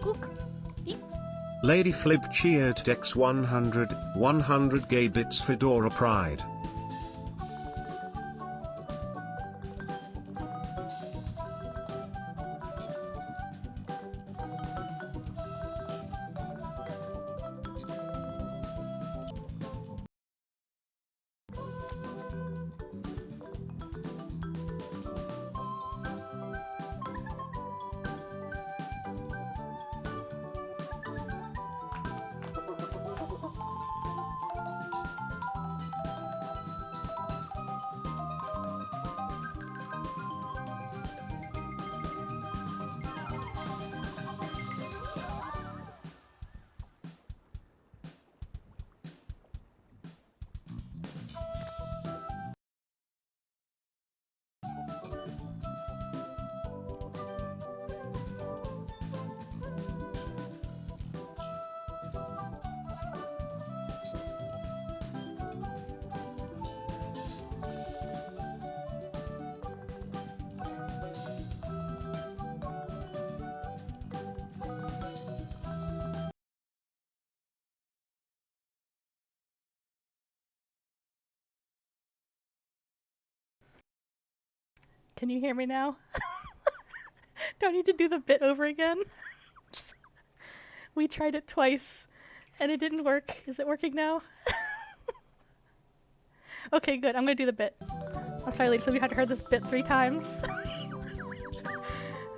Ook. Eep. Lady Flib cheered Dex 100 gay bits Fedora Pride. Can you hear me now? Do I need to do the bit over again? We tried it twice, and it didn't work. Is it working now? Okay, good. I'm gonna do the bit. I'm sorry, ladies, we had to hear this bit 3 times.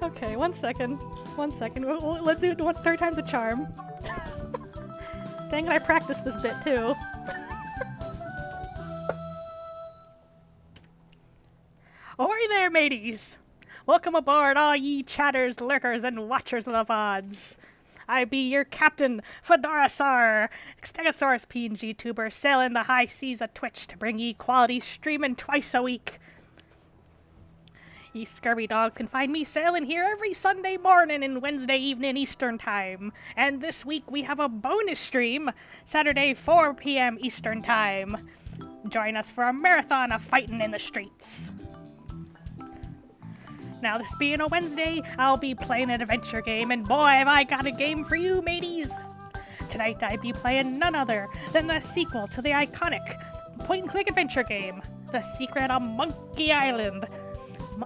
Okay, 1 second. 1 second. Let's do it 3 times a charm. Dang it, I practiced this bit too. Ahoy there, mateys! Welcome aboard, all ye chatters, lurkers, and watchers of the VODs. I be your captain, Fedorasaur, Stegosaurus PNG tuber, sailing the high seas of Twitch to bring ye quality streaming twice a week. Ye scurvy dogs can find me sailing here every Sunday morning and Wednesday evening Eastern Time. And this week we have a bonus stream, Saturday 4 p.m. Eastern Time. Join us for a marathon of fighting in the streets. Now, this being a Wednesday, I'll be playing an adventure game, and boy, have I got a game for you, mateys! Tonight, I be playing none other than the sequel to the iconic point-and-click adventure game, The Secret of Monkey Island.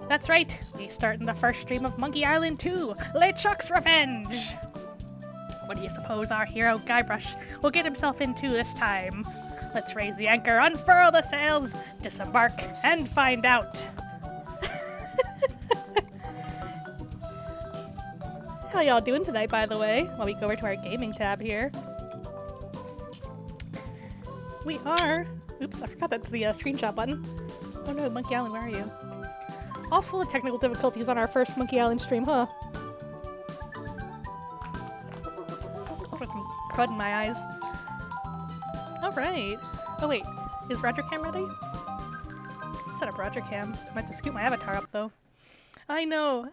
That's right, we start in the first stream of Monkey Island 2, LeChuck's Revenge! What do you suppose our hero Guybrush will get himself into this time? Let's raise the anchor, unfurl the sails, disembark, and find out! How y'all doing tonight, by the way? While we go over to our gaming tab here. We are... Oops, I forgot that's the screenshot button. Oh no, Monkey Island, where are you? All full of technical difficulties on our first Monkey Island stream, huh? Also got some crud in my eyes. Alright. Oh wait, is Roger Cam ready? Let's set up Roger Cam. I might have to scoot my avatar up though. I know!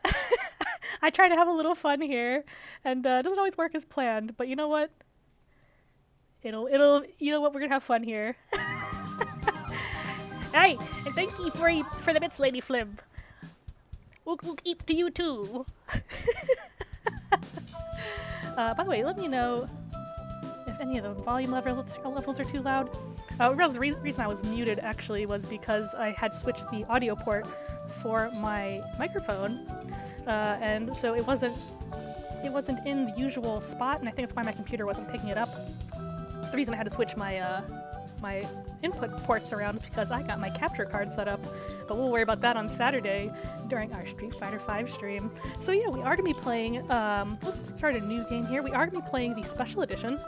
I try to have a little fun here, and it doesn't always work as planned, but you know what? You know what, we're gonna have fun here. Hey, and thank you for the bits, Lady Flib. Ook eep to you too. By the way, let me know if any of the volume levels are too loud. The reason I was muted actually was because I had switched the audio port for my microphone. And so it wasn't in the usual spot, and I think that's why my computer wasn't picking it up. The reason I had to switch my my input ports around is because I got my capture card set up, but we'll worry about that on Saturday during our Street Fighter V stream. So yeah, we are going to be playing, let's start a new game here. We are going to be playing the Special Edition.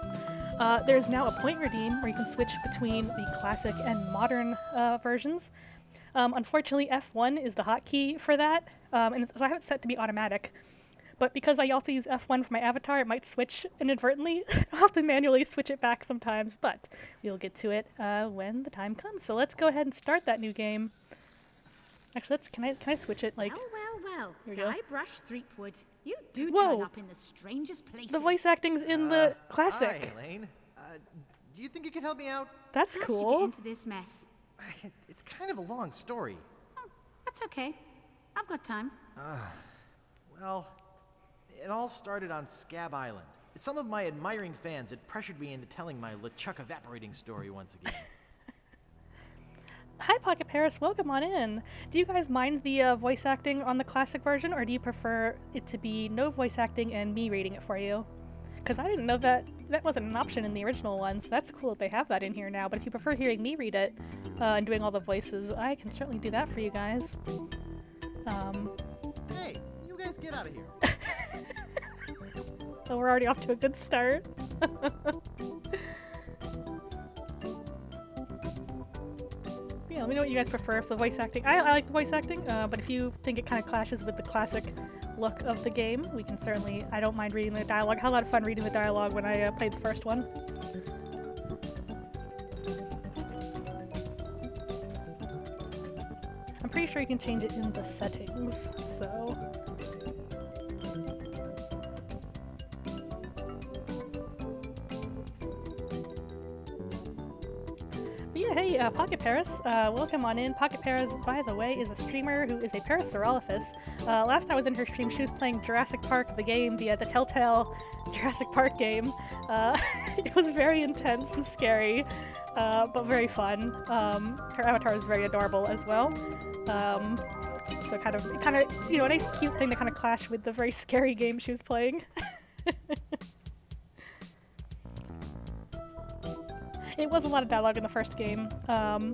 There's now a point redeem where you can switch between the classic and modern versions. Unfortunately, F1 is the hotkey for that, and so I have it set to be automatic. But because I also use F1 for my avatar, it might switch inadvertently. I'll have to manually switch it back sometimes, but we'll get to it when the time comes. So let's go ahead and start that new game. Actually, can I switch it like? Well. Here we go. Guybrush Threepwood, you do Whoa. turn up in the strangest places. The voice acting's in the classic. Hi, Elaine. Do you think you could help me out? That's How'd cool. you get into this mess? It's kind of a long story. Oh, that's okay. I've got time. Well, It all started on Scab Island. Some of my admiring fans had pressured me into telling my LeChuck evaporating story once again. Hi, Pocket Paris. Welcome on in. Do you guys mind the voice acting on the classic version, or do you prefer it to be no voice acting and me reading it for you? Because I didn't know that wasn't an option in the original ones. That's cool that they have that in here now, but if you prefer hearing me read it and doing all the voices, I can certainly do that for you guys. Hey, you guys get out of here. So we're already off to a good start. Yeah, let me know what you guys prefer. If the voice acting, I like the voice acting, but if you think it kind of clashes with the classic look of the game, we can certainly. I don't mind reading the dialogue. I had a lot of fun reading the dialogue when I played the first one. I'm pretty sure you can change it in the settings, so. But yeah, hey, Pocket Paris, welcome on in. Pocket Paris, by the way, is a streamer who is a Parasaurolophus. Last I was in her stream, she was playing Jurassic Park, the game, the Telltale Jurassic Park game. It was very intense and scary, but very fun. Her avatar is very adorable as well. So kind of, you know, a nice cute thing to kind of clash with the very scary game she was playing. It was a lot of dialogue in the first game. I'll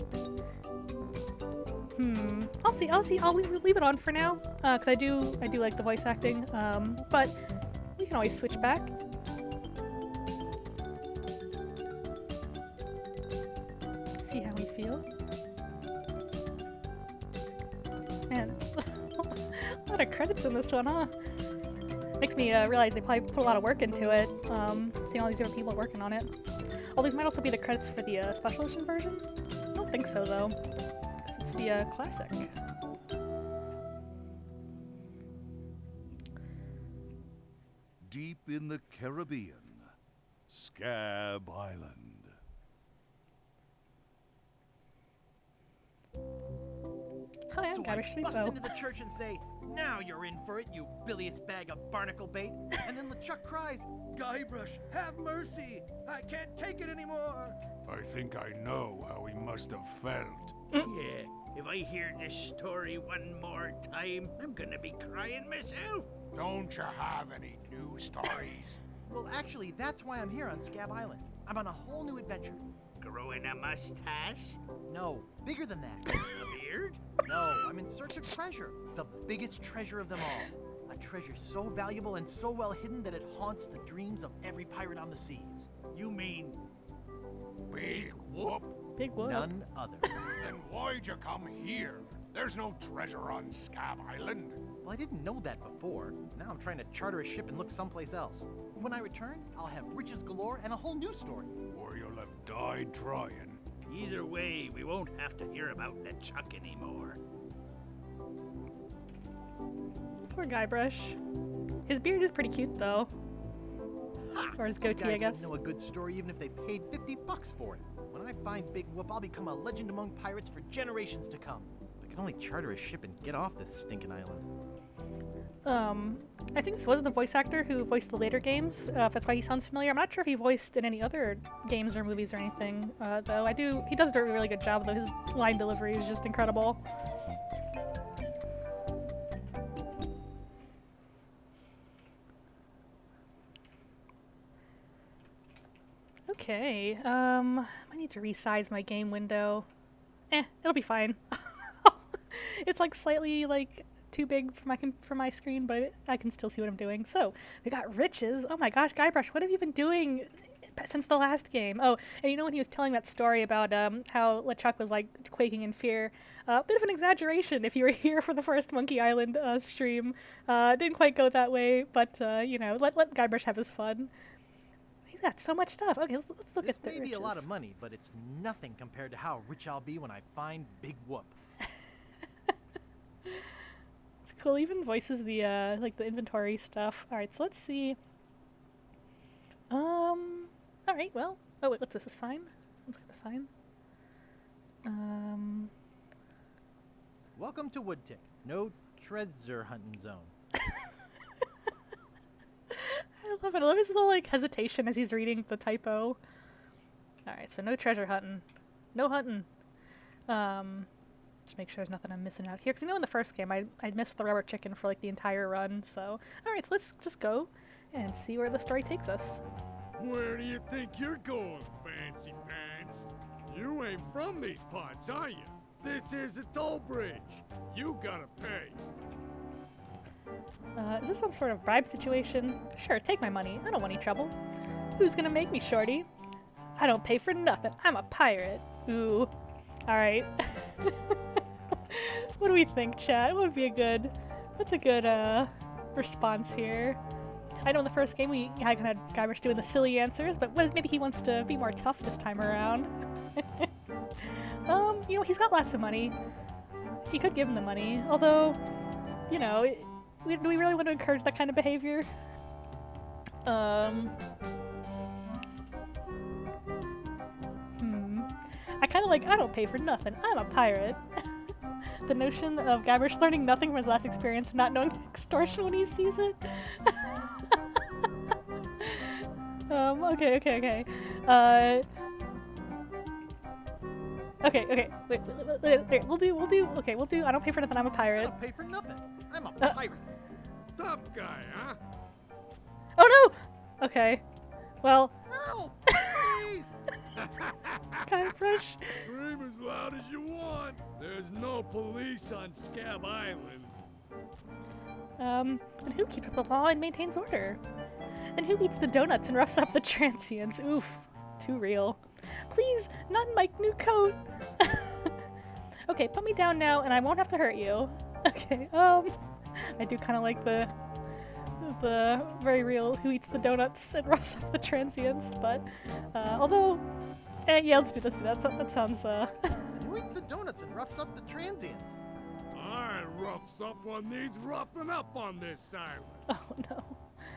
see. I'll leave it on for now, because I do like the voice acting. But we can always switch back. See how we feel. Man, a lot of credits in this one, huh? Makes me realize they probably put a lot of work into it. Seeing all these different people working on it. Oh, these might also be the credits for the special edition version? I don't think so, though. Because it's the classic. Deep in the Caribbean, Scab Island. Hi, I'm So I Gabbish bust Sweetbo. into the church and say, "Now you're in for it, you bilious bag of barnacle bait." And then LeChuck cries, "Guybrush, have mercy! I can't take it anymore!" I think I know how he must have felt. Yeah, if I hear this story one more time, I'm gonna be crying myself. Don't you have any new stories? Well, actually, that's why I'm here on Scab Island. I'm on a whole new adventure. Growing a mustache? No, bigger than that. A beard? No, I'm in search of treasure. The biggest treasure of them all. A treasure so valuable and so well hidden that it haunts the dreams of every pirate on the seas. You mean Big whoop. Big whoop. None other. Then why'd you come here? There's no treasure on Scab Island. Well, I didn't know that before. Now I'm trying to charter a ship and look someplace else. When I return, I'll have riches galore and a whole new story. Or you'll have died trying. either way, we won't have to hear about LeChuck anymore. Poor Guybrush. His beard is pretty cute, though. Or his goatee, I Guys guess. wouldn't know a good story even if they paid $50 for it. When I find Big Whoop, I'll become a legend among pirates for generations to come. I can only charter a ship and get off this stinking island. I think this was the voice actor who voiced the later games, if that's why he sounds familiar. I'm not sure if he voiced in any other games or movies or anything, though. He does do a really good job, though. His line delivery is just incredible. Okay, I need to resize my game window. It'll be fine. It's like slightly too big for my screen, but I can still see what I'm doing. So we got riches. Oh my gosh, Guybrush, what have you been doing since the last game? Oh, and you know when he was telling that story about how LeChuck was quaking in fear, bit of an exaggeration if you were here for the first Monkey Island stream. Didn't quite go that way, but you know, let Guybrush have his fun. He's got so much stuff. Okay, let's look This at the may riches. be a lot of money, but it's nothing compared to how rich I'll be when I find Big Whoop. It's cool. Even voices the the inventory stuff. All right, so let's see. All right. Well. Oh wait, what's this? A sign? Let's look at the sign. Welcome to Woodtick. No treasure hunting zone. But I love his little like hesitation as he's reading the typo. Alright, so no treasure hunting. No hunting. Just make sure there's nothing I'm missing out here. Because you know in the first game I missed the rubber chicken for like the entire run. So, alright, so let's just go and see where the story takes us. Where do you think you're going, fancy pants? You ain't from these parts, are you? This is a toll bridge. You gotta pay. Is this some sort of bribe situation? Sure, take my money. I don't want any trouble. Who's gonna make me, shorty? I don't pay for nothing. I'm a pirate. Ooh. Alright. What do we think, chat? What would be a good... What's a good, response here? I know in the first game we had kind of Guybrush doing the silly answers, but maybe he wants to be more tough this time around. You know, he's got lots of money. He could give him the money, although, you know, do we really want to encourage that kind of behavior? I kind of like, I don't pay for nothing. I'm a pirate. The notion of Guybrush learning nothing from his last experience and not knowing extortion when he sees it. Okay. Okay, wait, we'll do, I don't pay for nothing, I'm a I pirate. don't pay for nothing. I'm a pirate. Tough guy, huh? Oh no! Okay. Well, Help! Please! Guybrush. Scream as loud as you want. There's no police on Scab Island. And who keeps up the law and maintains order? And who eats the donuts and roughs up the transients? Oof. Too real. Please, not in my new coat! Okay, put me down now and I won't have to hurt you. Okay, I do kind of like the very real who eats the donuts and roughs up the transients, but, although, yeah, let's do that. That sounds, Who eats the donuts and roughs up the transients? I rough someone needs roughing up on this island. oh no.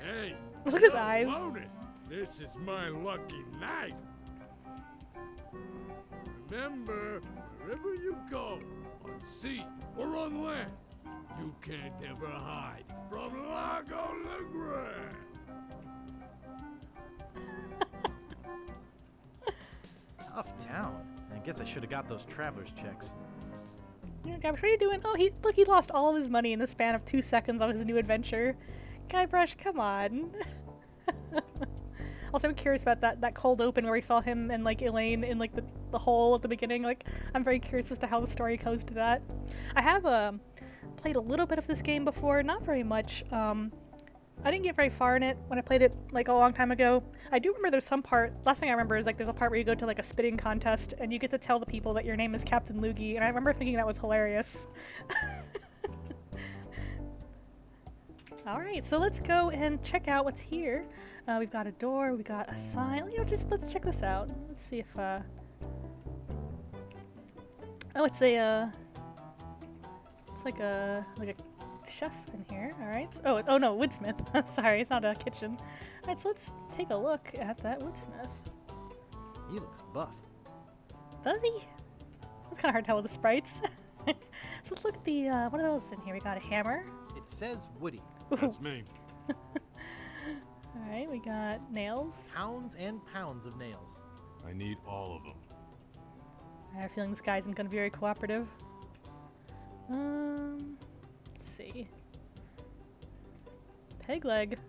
Hey, Look at his you're eyes. loaded. This is my lucky night. Remember, wherever you go, on sea or on land, you can't ever hide from Lago Legrand. Tough town. I guess I should have got those traveler's checks. Yeah, Guybrush, what are you doing? Oh, he lost all of his money in the span of 2 seconds on his new adventure. Guybrush, come on. Also, I'm curious about that cold open where we saw him and like Elaine in like the hole at the beginning. Like, I'm very curious as to how the story goes to that. I have played a little bit of this game before, not very much. I didn't get very far in it when I played it like a long time ago. I do remember there's some part, last thing I remember is like there's a part where you go to like a spitting contest and you get to tell the people that your name is Captain Loogie, and I remember thinking that was hilarious. Alright, so let's go and check out what's here. We've got a door, we got a sign. You know, just let's check this out. Let's see if oh, it's a it's like a chef in here. Alright. Oh no, woodsmith. Sorry, it's not a kitchen. Alright, so let's take a look at that woodsmith. He looks buff. Does he? It's kinda hard to tell with the sprites. So let's look at the what else in here? We got a hammer. It says Woody. That's me. Alright, we got nails. Pounds and pounds of nails. I need all of them. I have a feeling this guy isn't gonna be very cooperative. Let's see. Peg leg.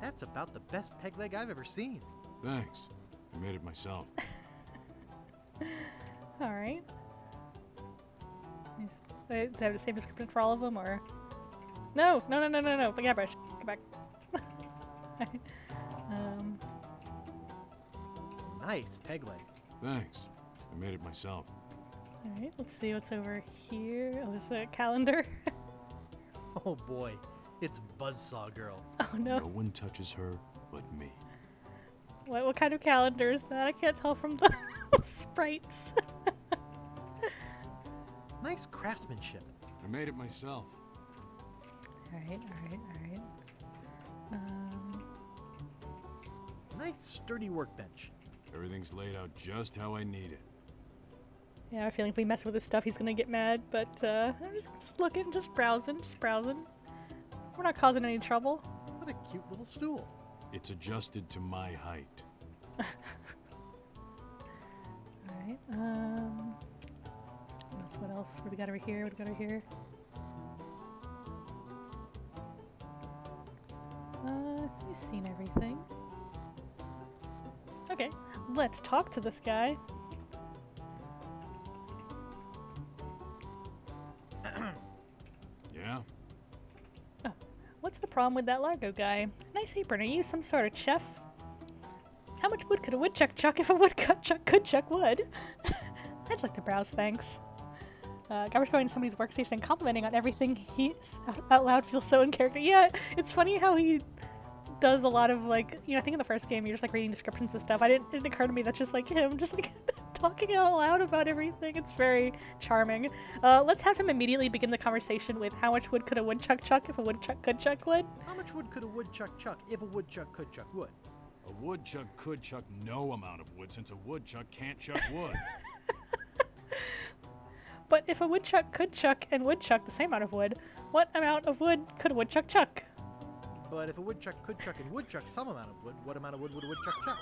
That's about the best peg leg I've ever seen. Thanks. I made it myself. Alright. Do I have the same description for all of them, or? No! But yeah, brush. Come back. Nice peg leg. Thanks. I made it myself. Alright, let's see what's over here. Oh, this is a calendar. Oh boy, it's Buzzsaw Girl. Oh no. No one touches her but me. What kind of calendar is that? I can't tell from the sprites. Nice craftsmanship. I made it myself. Alright. Nice sturdy workbench. Everything's laid out just how I need it. Yeah, I have a feeling if we mess with his stuff, he's gonna get mad, but I'm just looking, just browsing. We're not causing any trouble. What a cute little stool. It's adjusted to my height. Alright, what else? What do we got over here? What do we got over here? We've seen everything. Okay, let's talk to this guy. Yeah? What's the problem with that Largo guy? Nice apron, are you some sort of chef? How much wood could a woodchuck chuck if a woodchuck could chuck wood? I'd just like to browse, thanks. Guybrush going to somebody's workstation and complimenting on everything he's out loud feels so in character. Yeah, it's funny how he does a lot of, like, you know, I think in the first game you're just like reading descriptions and stuff. It didn't occur to me that's just like him, just like talking out loud about everything. It's very charming. Let's have him immediately begin the conversation with how much wood could a woodchuck chuck if a woodchuck could chuck wood? How much wood could a woodchuck chuck if a woodchuck could chuck wood? A woodchuck could chuck no amount of wood since a woodchuck can't chuck wood. But if a woodchuck could chuck and woodchuck the same amount of wood, what amount of wood could a woodchuck chuck? But if a woodchuck could chuck and woodchuck some amount of wood, what amount of wood would a woodchuck chuck?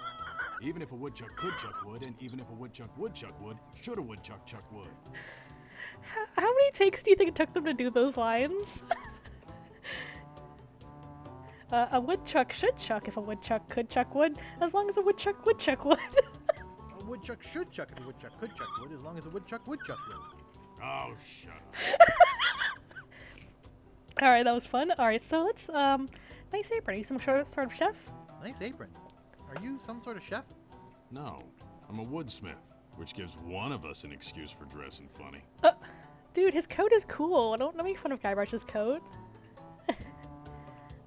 Even if a woodchuck could chuck wood, and even if a woodchuck would chuck wood, should a woodchuck chuck wood? How many takes do you think it took them to do those lines? A woodchuck should chuck if a woodchuck could chuck wood, as long as a woodchuck would chuck wood. A woodchuck should chuck if a woodchuck could chuck wood, as long as a woodchuck would chuck wood. Oh, shut up. Alright, that was fun. Alright, so let's, nice apron. Are you some sort of chef? Nice apron. Are you some sort of chef? No, I'm a woodsmith, which gives one of us an excuse for dressing funny. Dude, his coat is cool. Don't make fun of Guybrush's coat.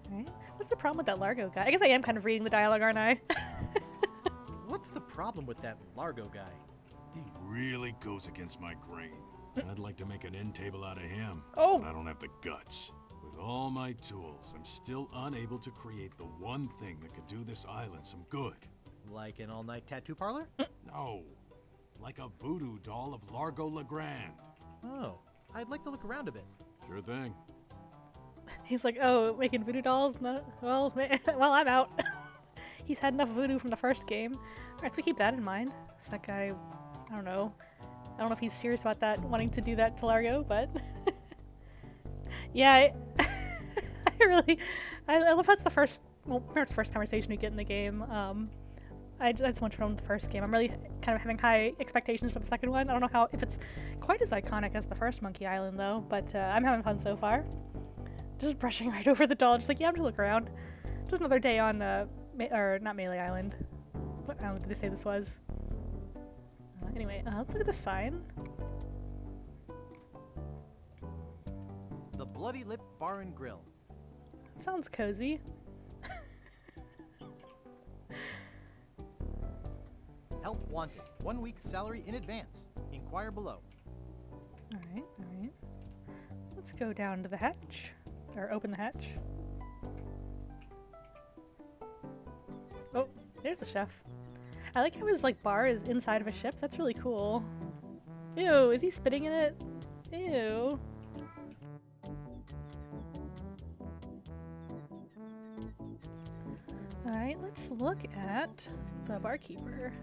Alright. What's the problem with that Largo guy? I guess I am kind of reading the dialogue, aren't I? What's the problem with that Largo guy? He really goes against my grain. I'd like to make an end table out of him, Oh. but I don't have the guts. With all my tools, I'm still unable to create the one thing that could do this island some good. Like an all-night tattoo parlor? No, like a voodoo doll of Largo Legrand. Oh, I'd like to look around a bit. Sure thing. He's like, oh, making voodoo dolls? No, well, well, I'm out. He's had enough voodoo from the first game. Alright, so we keep that in mind. So that guy, I don't know if he's serious about that, wanting to do that to Largo, but... yeah, I love that's the first, well, it's the first conversation we get in the game. I just want to from the first game. I'm really kind of having high expectations for the second one. I don't know if it's quite as iconic as the first Monkey Island, though, but I'm having fun so far. Just brushing right over the doll, just like, yeah, I'm just look around. Just another day on, or not Melee Island. What island did they say this was? Anyway, let's look at the sign. The Bloody Lip Bar and Grill. Sounds cozy. Help wanted. 1 week's salary in advance. Inquire below. Alright. Let's go down to the hatch. Or open the hatch. Oh, there's the chef. I like how his, like, bar is inside of a ship. That's really cool. Ew, is he spitting in it? Ew. Alright, let's look at the barkeeper.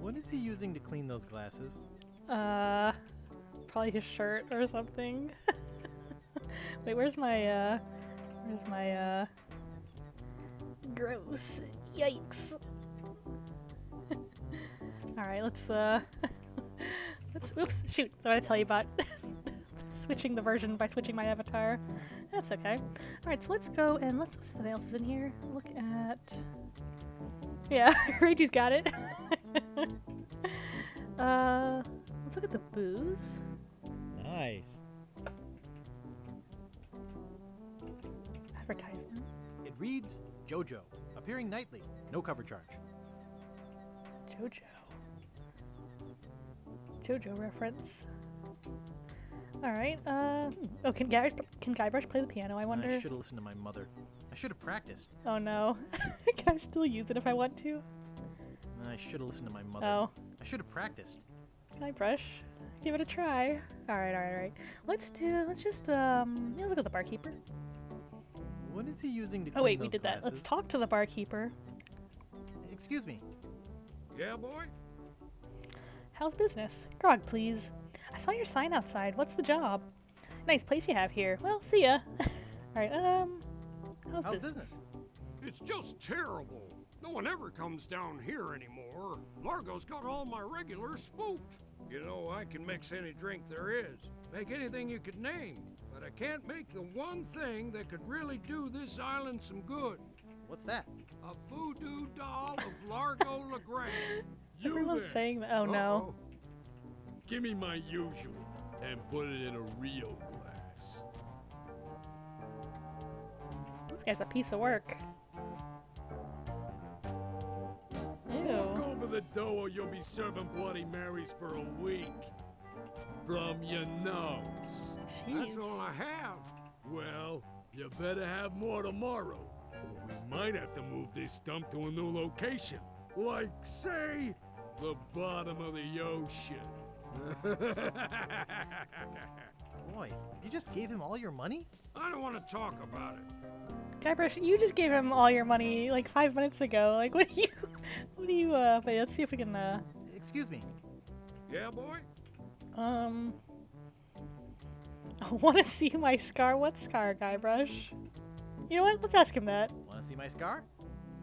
What is he using to clean those glasses? Probably his shirt or something. Wait, where's my, gross. Yikes. Alright, let's, oops, shoot, what did I tell you about switching the version by switching my avatar? That's okay. Alright, so let's go and let's see if anything else is in here. Look at... yeah, Reggie's got it. Let's look at the booze. Nice. Advertisement. It reads, JoJo, appearing nightly, no cover charge. JoJo reference. Alright, oh, can Guybrush play the piano, I wonder? I should have listened to my mother. I should have practiced. Oh no. Can I still use it if I want to? I should have listened to my mother. Oh. I should have practiced. Guybrush, give it a try. Alright. Let's just, let's look at the barkeeper. What is he using to Oh clean wait, we those did that. Let's glasses? talk to the barkeeper. Excuse me. Yeah, boy? How's business? Grog, please. I saw your sign outside. What's the job? Nice place you have here. Well, see ya. Alright, how's business? It's just terrible. No one ever comes down here anymore. Largo's got all my regulars spooked. You know, I can mix any drink there is. Make anything you could name. But I can't make the one thing that could really do this island some good. What's that? A voodoo doll of Largo LeGrand. You Everyone's there. saying that. Oh no. Give me my usual and put it in a real glass. This guy's a piece of work. Walk Ew. over the dough or you'll be serving Bloody Marys for a week. From your nose. That's all Jeez. I have. Well, you better have more tomorrow. Or we might have to move this dump to a new location. Like, say, the bottom of the ocean. Boy, you just gave him all your money? I don't want to talk about it. Guybrush, you just gave him all your money like 5 minutes ago. Like, what do you, wait, let's see if we can, Excuse me. Yeah, boy? I want to see my scar. What scar, Guybrush? You know what? Let's ask him that. Want to see my scar?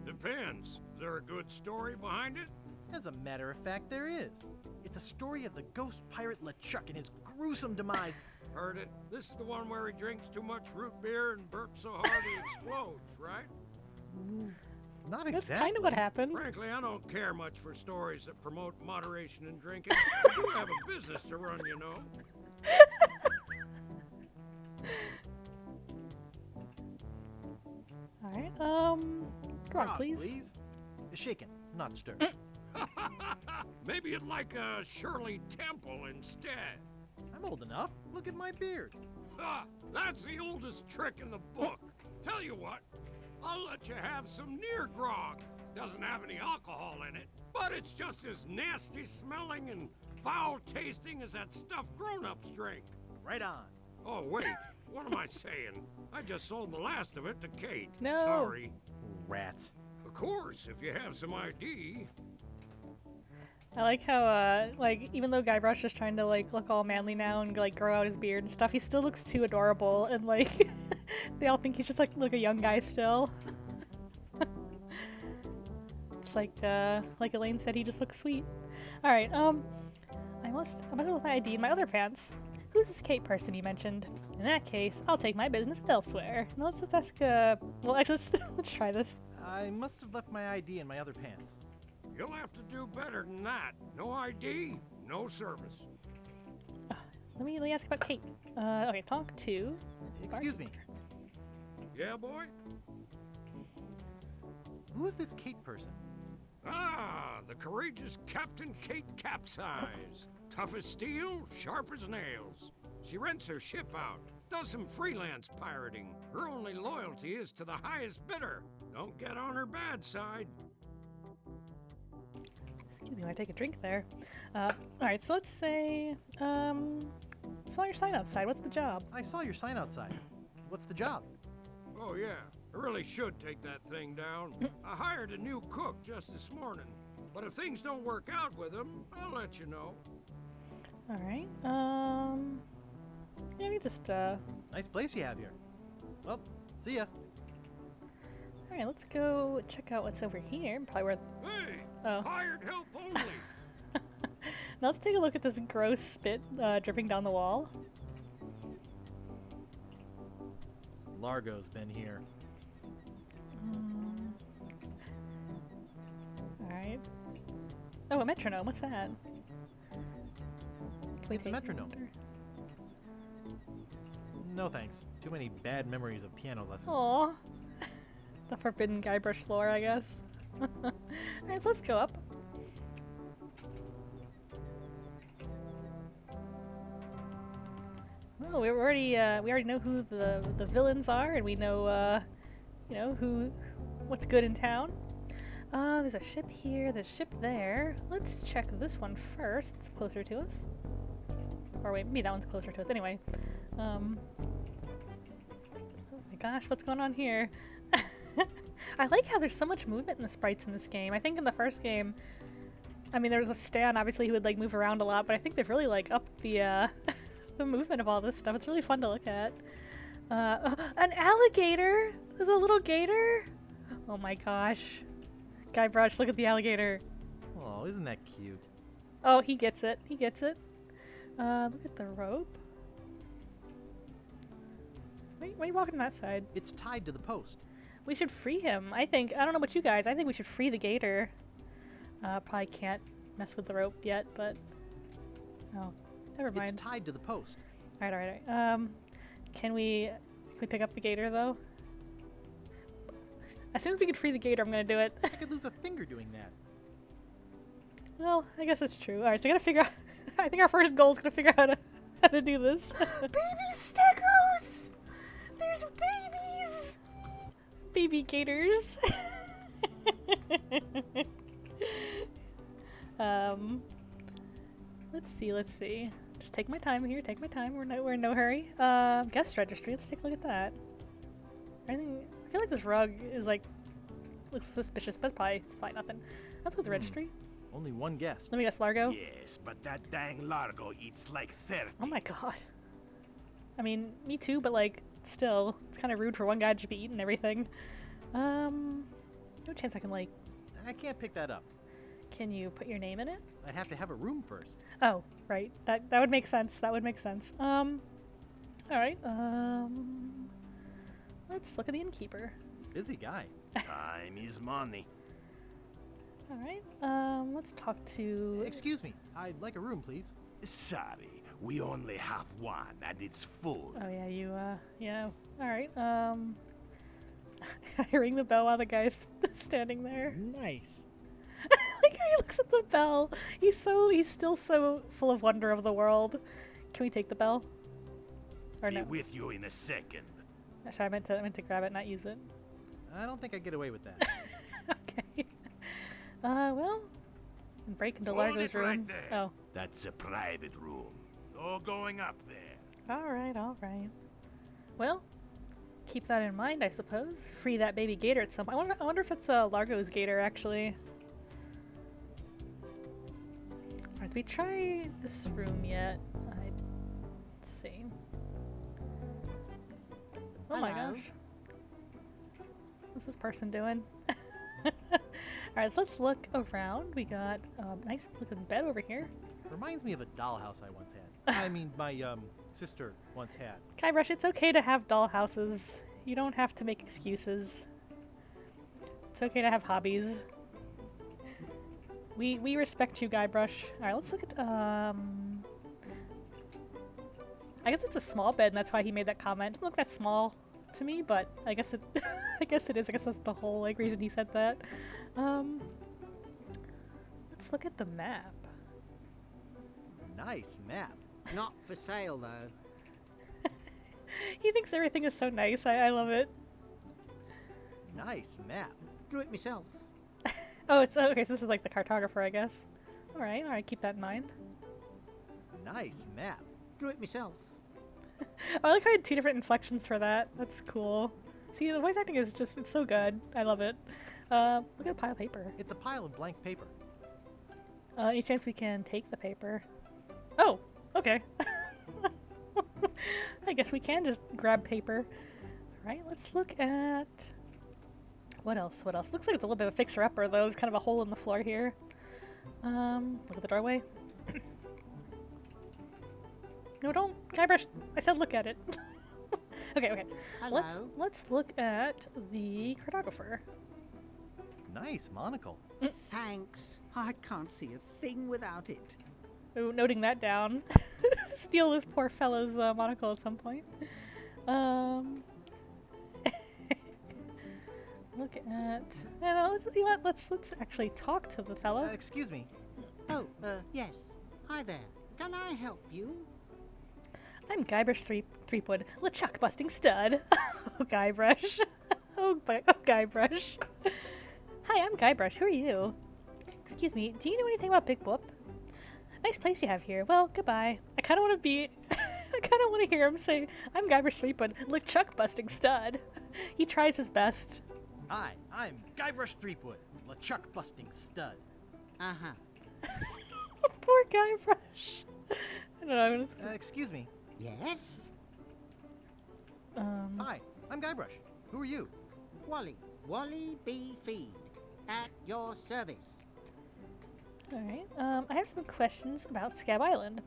Depends. Is there a good story behind it? As a matter of fact, there is. It's a story of the ghost pirate LeChuck and his gruesome demise. Heard it. This is the one where he drinks too much root beer and burps so hard he explodes, right? Not That's exactly. kind of what happened. Frankly, I don't care much for stories that promote moderation in drinking. I do have a business to run, you know. Alright, Grog, please. Shaken, not stirred. Maybe you'd like a Shirley Temple instead. I'm old enough. Look at my beard. Ah, that's the oldest trick in the book. Tell you what, I'll let you have some near grog. Doesn't have any alcohol in it, but it's just as nasty smelling and foul tasting as that stuff grown-ups drink. Right on. Oh, wait, what am I saying? I just sold the last of it to Kate. No. Sorry. Rats. Of course, if you have some ID. I like how, like, even though Guybrush is trying to, like, look all manly now and, like, grow out his beard and stuff, he still looks too adorable, and, like, they all think he's just, like a young guy still. It's like Elaine said, he just looks sweet. Alright, I must have my ID in my other pants. Who's this Kate person you mentioned? In that case, I'll take my business elsewhere. Now let's ask, well, actually, let's try this. I must have left my ID in my other pants. You'll have to do better than that. No ID, no service. Let me ask about Kate. Okay, talk to... Excuse me. Yeah, boy? Who is this Kate person? Ah, the courageous Captain Kate Capsize. Tough as steel, sharp as nails. She rents her ship out, does some freelance pirating. Her only loyalty is to the highest bidder. Don't get on her bad side. Excuse me, I take a drink there. Alright, so let's say, saw your sign outside. What's the job? I saw your sign outside. What's the job? Oh, yeah. I really should take that thing down. I hired a new cook just this morning. But if things don't work out with him, I'll let you know. Alright, yeah, we just, Nice place you have here. Well, see ya. alright, let's go check out what's over here. Probably where, Hey! oh. Hired help only! Now let's take a look at this gross spit, dripping down the wall. Largo's been here. Alright. Oh, a metronome, what's that? Can we It's a take metronome. it? No thanks. Too many bad memories of piano lessons. Aww. The forbidden Guybrush lore, I guess. Alright, so let's go up. Well, we already know who the villains are, and we know you know what's good in town. There's a ship here, there's a ship there. Let's check this one first. It's closer to us. Or wait, maybe that one's closer to us. Anyway, oh my gosh, what's going on here? I like how there's so much movement in the sprites in this game. I think in the first game, I mean, there was a Stan, obviously, who would like move around a lot, but I think they've really like upped the the movement of all this stuff. It's really fun to look at. An alligator! There's a little gator? Oh my gosh. Guybrush, look at the alligator. Oh, isn't that cute? Oh, he gets it. He gets it. Look at the rope. Why are you walking that side? It's tied to the post. We should free him. I don't know about you guys. I think we should free the gator. Probably can't mess with the rope yet, but... Oh, never mind. It's tied to the post. Alright. Can we pick up the gator, though? As soon as we can free the gator, I'm gonna do it. I could lose a finger doing that. Well, I guess that's true. Alright, so we gotta figure out... I think our first goal is gonna figure out how to do this. Baby Stegos! There's babies! Baby gators. Let's see. Just take my time here. Take my time. We're in no hurry. Guest registry. Let's take a look at that. I feel like this rug is like looks suspicious, but it's probably nothing. Let's look at the registry. Only one guest. Let me guess, Largo. Yes, but that dang Largo eats like 30. Oh my god. I mean, me too, but like still, it's kind of rude for one guy to just be eating everything. No chance I can like. I can't pick that up. Can you put your name in it? I'd have to have a room first. Oh, right. That would make sense. That would make sense. All right. Let's look at the innkeeper. Busy guy. Time is money. All right. Let's talk to. Excuse me. I'd like a room, please. Sorry, we only have one and it's full. Oh yeah, yeah. All right. I ring the bell while the guy's standing there. Nice. Like how he looks at the bell. He's still so full of wonder of the world. Can we take the bell? Or Be no? with you in a second. Actually, I meant to grab it, not use it. I don't think I get away with that. Okay. Well, break into Hold Largo's it right room. there. Oh. That's a private room. No going up there. All right. Well, keep that in mind, I suppose. Free that baby gator at some point. I wonder if it's Largo's gator, actually. Alright, did we try this room yet? Let's see. Oh my Hello. gosh. What's this person doing? Alright, so let's look around. We got a nice looking bed over here. Reminds me of a dollhouse I once had. I mean, my sister once had. Guybrush, it's okay to have dollhouses. You don't have to make excuses. It's okay to have hobbies. We respect you, Guybrush. Alright, let's look at I guess it's a small bed and that's why he made that comment. It doesn't look that small to me, but I guess it I guess it is. I guess that's the whole like reason he said that. Let's look at the map. Nice map. Not for sale, though. He thinks everything is so nice. I love it. Nice map. Drew it myself. Oh, it's okay, so this is like the cartographer, I guess. Alright, keep that in mind. Nice map. Drew it myself. I like how I had two different inflections for that. That's cool. See, the voice acting is just, it's so good. I love it. Look at the pile of paper. It's a pile of blank paper. Any chance we can take the paper? Oh, okay. I guess we can just grab paper. Alright, let's look at... What else? Looks like it's a little bit of a fixer-upper, though. There's kind of a hole in the floor here. Look at the doorway. No, don't. Guybrush, I said look at it. Okay. Hello. Let's look at the cartographer. Nice monocle. Thanks. I can't see a thing without it. Oh, noting that down. Steal this poor fella's monocle at some point. Look at. Let's actually talk to the fella. Excuse me. Oh, yes. Hi there. Can I help you? I'm Guybrush Threepwood, LeChuck busting stud. Oh, Guybrush. Oh, Guybrush. Hi, I'm Guybrush. Who are you? Excuse me, do you know anything about Big Whoop? Nice place you have here. Well, goodbye. I kind of want to be... I I kind of want to hear him say, I'm Guybrush Threepwood, LeChuck busting stud. He tries his best. Hi, I'm Guybrush Threepwood, LeChuck busting stud. Uh-huh. Poor Guybrush. I don't know, I'm just... Excuse me. Yes? Hi, I'm Guybrush. Who are you? Wally. Wally B. Feed. At your service. Alright, I have some questions about Scab Island.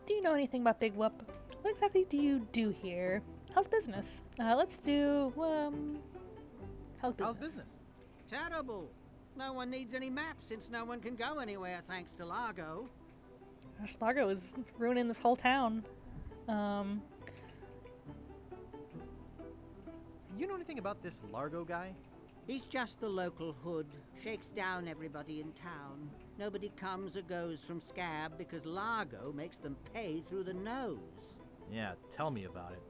Do you know anything about Big Whoop? What exactly do you do here? How's business? Let's do, how's business? How's business? Terrible. No one needs any maps since no one can go anywhere thanks to Largo. Gosh, Largo is ruining this whole town. You know anything about this Largo guy? He's just the local hood. Shakes down everybody in town. Nobody comes or goes from Scab because Largo makes them pay through the nose. Yeah, tell me about it.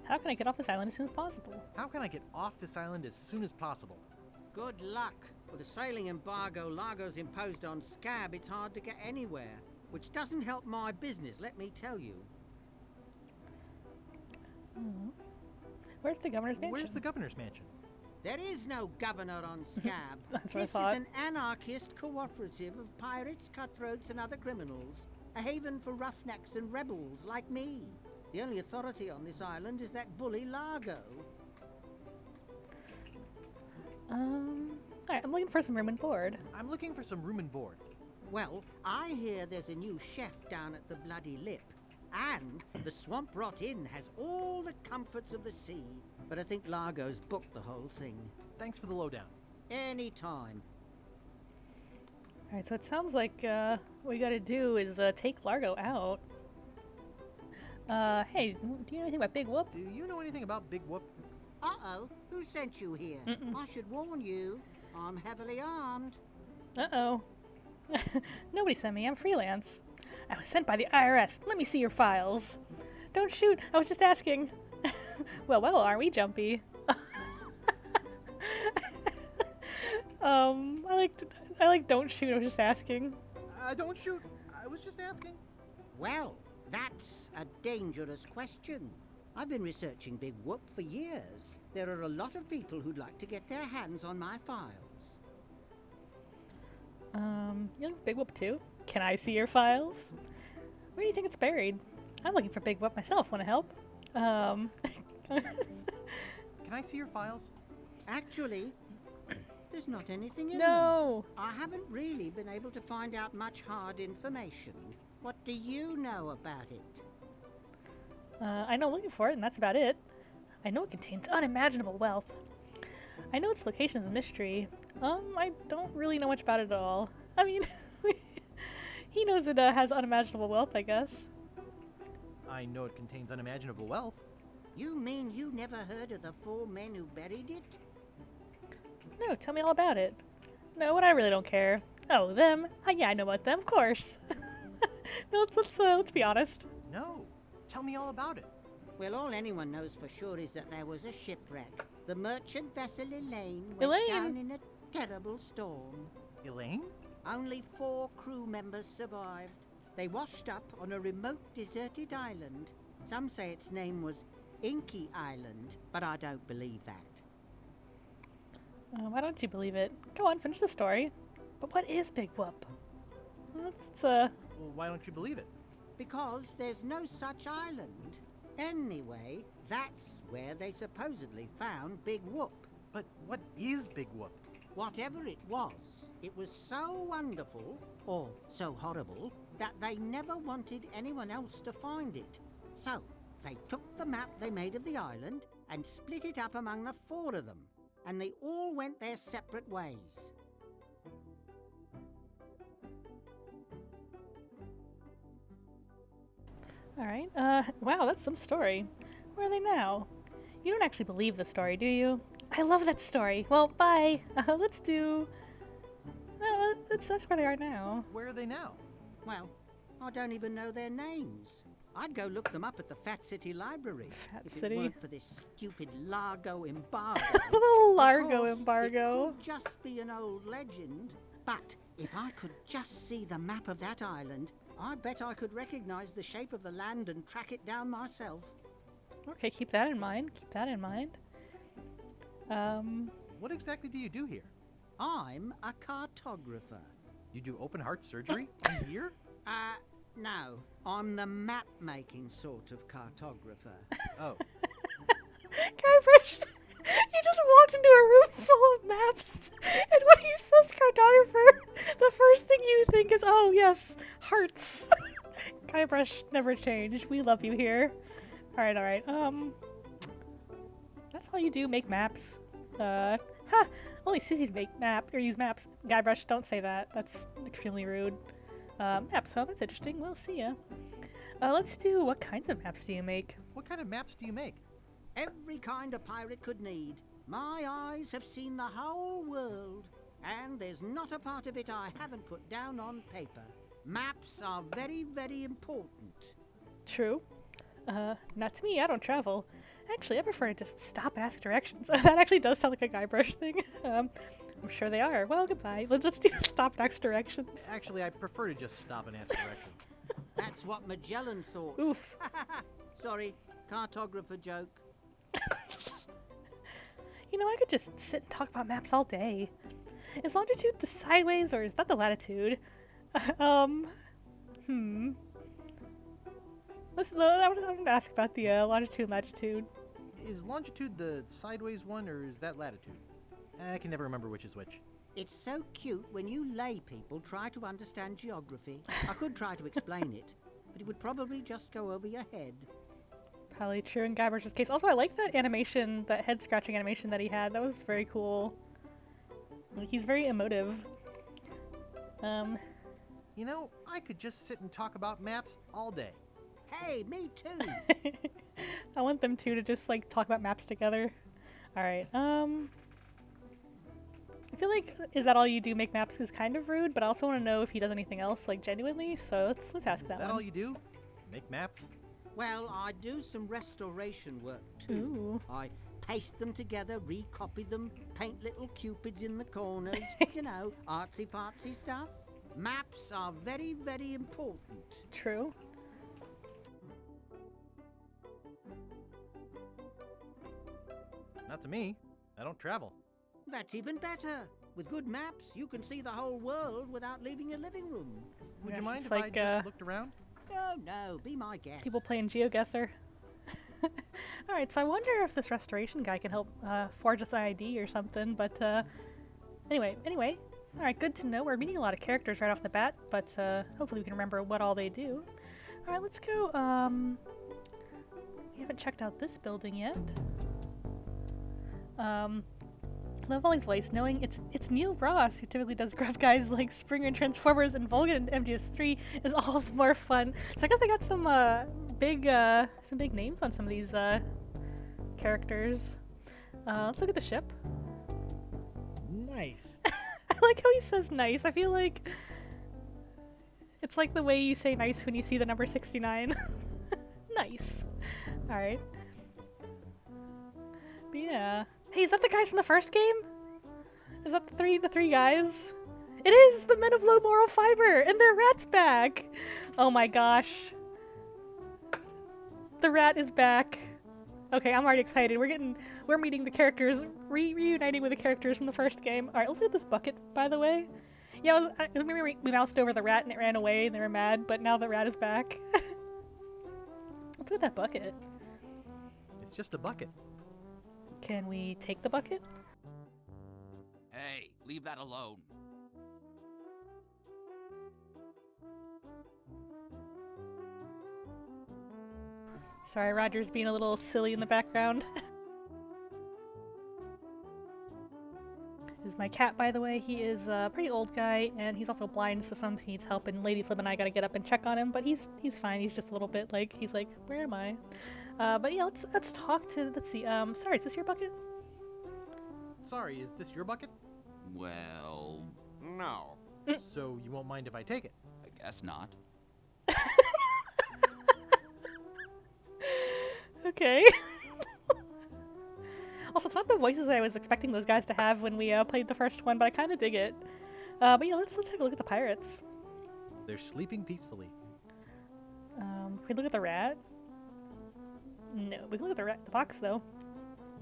How can I get off this island as soon as possible? How can I get off this island as soon as possible? Good luck. With the sailing embargo Largo's imposed on Scab, it's hard to get anywhere. Which doesn't help my business, let me tell you. Where's the governor's mansion? Where's the governor's mansion? There is no governor on Scab. That's what I This thought. is an anarchist cooperative of pirates, cutthroats, and other criminals. A haven for roughnecks and rebels like me. The only authority on this island is that bully Largo. Alright, I'm looking for some room and board. I'm looking for some room and board. Well, I hear there's a new chef down at the Bloody Lip. And the Swamp Rot Inn has all the comforts of the sea. But I think Largo's booked the whole thing. Thanks for the lowdown. Anytime. Alright, so it sounds like what we gotta do is take Largo out. Hey, do you know anything about Big Whoop? Do you know anything about Big Whoop? Uh-oh, who sent you here? I should warn you, I'm heavily armed. Uh-oh. Nobody sent me, I'm freelance. I was sent by the IRS. Let me see your files. Don't shoot, I was just asking. Well, aren't we jumpy? I like don't shoot, I was just asking. Don't shoot. I was just asking. Well, that's a dangerous question. I've been researching Big Whoop for years. There are a lot of people who'd like to get their hands on my files. You look for Big Whoop too? Can I see your files? Where do you think it's buried? I'm looking for Big Whoop myself. Want to help? Can I see your files? Actually, there's not anything in No! them. I haven't really been able to find out much hard information. What do you know about it? I know I'm looking for it, and that's about it. I know it contains unimaginable wealth. I know its location is a mystery. I don't really know much about it at all. I mean, he knows it has unimaginable wealth, I guess. I know it contains unimaginable wealth. You mean you never heard of the 4 men who buried it? No, tell me all about it. No, what I really don't care. Oh, them? Yeah, I know about them, of course. No, let's be honest. No. Tell me all about it. Well, all anyone knows for sure is that there was a shipwreck. The merchant vessel Elaine went Elaine! down in a terrible storm. Elaine? Only 4 crew members survived. They washed up on a remote deserted island. Some say its name was Inky Island, but I don't believe that. Why don't you believe it? Go on, finish the story. But what is Big Whoop? Well, why don't you believe it? Because there's no such island. Anyway, that's where they supposedly found Big Whoop. But what is Big Whoop? Whatever it was so wonderful, or so horrible, that they never wanted anyone else to find it. So, they took the map they made of the island and split it up among the 4 of them, and they all went their separate ways. Alright, wow, that's some story. Where are they now? You don't actually believe the story, do you? I love that story. Well, bye. Let's do... that's where they are now. Where are they now? Well, I don't even know their names. I'd go look them up at the Fat City Library. Fat if City. it weren't for this stupid Largo embargo. Largo Of course, embargo. It could just be an old legend. But if I could just see the map of that island, I bet I could recognize the shape of the land and track it down myself. Okay, keep that in mind. Keep that in mind. What exactly do you do here? I'm a cartographer. You do open heart surgery in here? No. I'm the map-making sort of cartographer. Oh. Guybrush, he just walked into a room full of maps, and when he says cartographer, the first thing you think is, oh yes, hearts. Guybrush never changed. We love you here. Alright, alright. That's all you do, make maps. Only sissies make maps, or use maps. Guybrush, don't say that. That's extremely rude. Maps, huh? That's interesting. We'll see ya. Let's do, what kinds of maps do you make? What kind of maps do you make? Every kind a pirate could need. My eyes have seen the whole world, and there's not a part of it I haven't put down on paper. Maps are very, very important. True. Not to me, I don't travel. Actually, I prefer to just stop and ask directions. That actually does sound like a Guybrush thing. I'm sure they are. Well, goodbye. Let's do stop and ask directions. Actually, I prefer to just stop and ask directions. That's what Magellan thought. Oof. Sorry, cartographer joke. You know, I could just sit and talk about maps all day. Is longitude the sideways or is that the latitude? I'm gonna ask about the longitude and latitude. Is longitude the sideways one, or is that latitude? I can never remember which is which. It's so cute when you lay people try to understand geography. I could try to explain it, but it would probably just go over your head. Probably true in Guybrush's case. Also, I like that animation, that head-scratching animation that he had. That was very cool. Like, he's very emotive. You know, I could just sit and talk about maps all day. Hey, me too! I want them two to just, like, talk about maps together. Alright, I feel like, is that all you do, make maps, is kind of rude, but I also want to know if he does anything else, like, genuinely, so let's ask that Is that one. all you do? Make maps? Well, I do some restoration work too. Ooh. I paste them together, recopy them, paint little cupids in the corners, you know, artsy-fartsy stuff. Maps are very, very important. True. Not to me. I don't travel. That's even better. With good maps, you can see the whole world without leaving your living room. Would Yeah, you mind it's if I like, just looked around? No, be my guest. People playing GeoGuessr. Alright, so I wonder if this restoration guy can help forge us an ID or something, but anyway. Alright, good to know. We're meeting a lot of characters right off the bat, but hopefully we can remember what all they do. Alright, let's go, we haven't checked out this building yet. Love Ollie's voice, knowing it's Neil Ross, who typically does gruff guys like Springer and Transformers and Vulcan and MGS3, is all the more fun. So I guess they got some big names on some of these characters. Let's look at the ship. Nice. I like how he says nice. I feel like it's like the way you say nice when you see the number 69. Nice. Alright. But yeah. Hey, is that the guys from the first game? Is that the three guys? It is the men of low moral fiber, and their rat's back. Oh my gosh. The rat is back. Okay, I'm already excited. We're meeting the characters, reuniting with the characters from the first game. All right, let's look at this bucket, by the way. Yeah, remember we moused over the rat and it ran away and they were mad, but now the rat is back. Let's look at that bucket. It's just a bucket. Can we take the bucket? Hey, leave that alone. Sorry, Roger's being a little silly in the background. This is my cat, by the way. He is a pretty old guy, and he's also blind, so sometimes he needs help, and Lady Flip and I gotta get up and check on him, but he's fine. He's just a little bit like, he's like, where am I? But yeah, let's talk to, let's see, sorry, is this your bucket? Sorry, is this your bucket? Well, no. So you won't mind if I take it? I guess not. Okay. Also, it's not the voices I was expecting those guys to have when we played the first one, but I kind of dig it. But yeah, let's take a look at the pirates. They're sleeping peacefully. Can we look at the rat? No, we can look at the box though.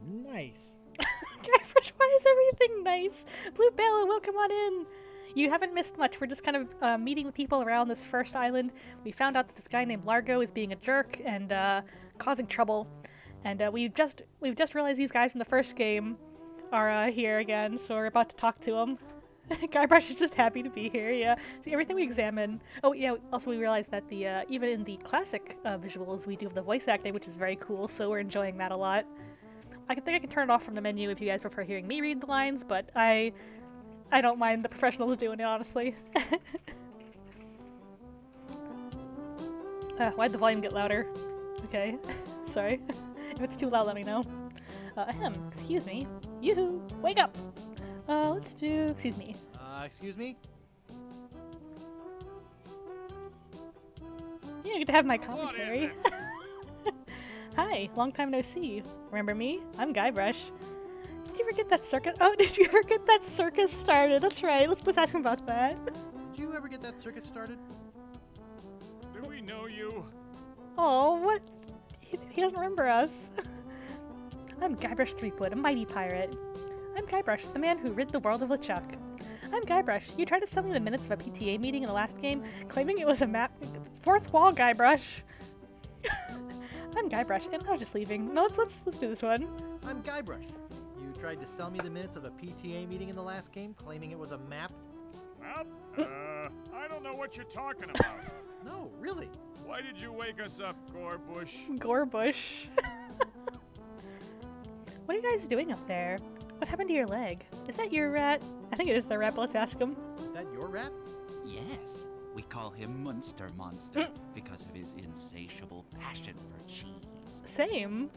Nice. Guybrush, why is everything nice? Blue Bella, welcome on in! You haven't missed much. We're just kind of meeting the people around this first island. We found out that this guy named Largo is being a jerk and causing trouble. And we've just realized these guys from the first game are here again, so we're about to talk to them. Guybrush is just happy to be here, yeah. See, everything we examine... Oh, yeah, also we realized that the even in the classic visuals, we do have the voice acting, which is very cool, so we're enjoying that a lot. I think I can turn it off from the menu if you guys prefer hearing me read the lines, but I don't mind the professionals doing it, honestly. Why'd the volume get louder? Okay, sorry. If it's too loud, let me know. Excuse me. Yoo-hoo! Wake up! Let's do... Excuse me. Excuse me? Yeah, I get to have my commentary. Hi, long time no see. Remember me? I'm Guybrush. Did you ever get that circus? Oh, did you ever get that circus started? That's right. Let's ask him about that. Did you ever get that circus started? Do we know you? Oh, what? He doesn't remember us. I'm Guybrush Threepwood, a mighty pirate. I'm Guybrush, the man who rid the world of LeChuck. I'm Guybrush. You tried to sell me the minutes of a PTA meeting in the last game, claiming it was a map. Fourth wall, Guybrush. I'm Guybrush, and I was just leaving. No, let's do this one. I'm Guybrush. You tried to sell me the minutes of a PTA meeting in the last game, claiming it was a map? Map? I don't know what you're talking about. No, really. Why did you wake us up, Gorbush? Gorbush. What are you guys doing up there? What happened to your leg? Is that your rat? I think it is the rat, but let's ask him. Is that your rat? Yes. We call him Monster because of his insatiable passion for cheese. Same.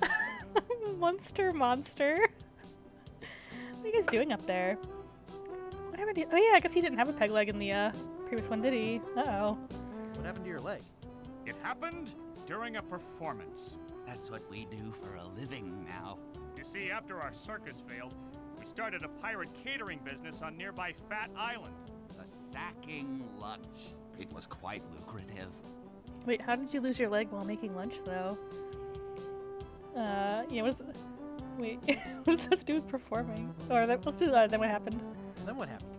Monster. What are you guys doing up there? What happened to you? Oh yeah, I guess he didn't have a peg leg in the previous one, did he? Uh-oh. What happened to your leg? It happened during a performance. That's what we do for a living now. You see, after our circus failed, we started a pirate catering business on nearby Fat Island. A sacking lunch. It was quite lucrative. Wait, how did you lose your leg while making lunch, though? Yeah, what is... Wait, what does this do with performing? Or let's do that, then what happened? Then what happened?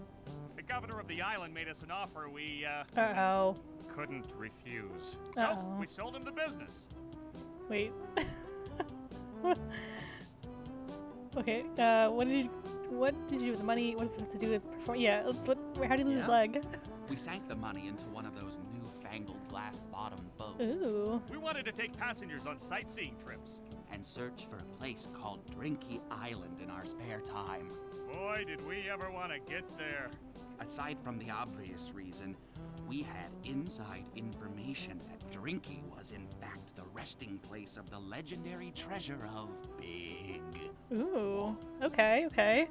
The governor of the island made us an offer we, Uh-oh. couldn't refuse. So, Uh-oh. we sold him the business. Wait. Okay, what did you do with the money? What does it have to do with performing? Yeah, how did you lose his leg? We sank the money into one of those newfangled glass-bottom boats. Ooh. We wanted to take passengers on sightseeing trips. And search for a place called Drinky Island in our spare time. Boy, did we ever want to get there. Aside from the obvious reason, we had inside information that Drinky was in fact the resting place of the legendary treasure of Big. Ooh. Okay.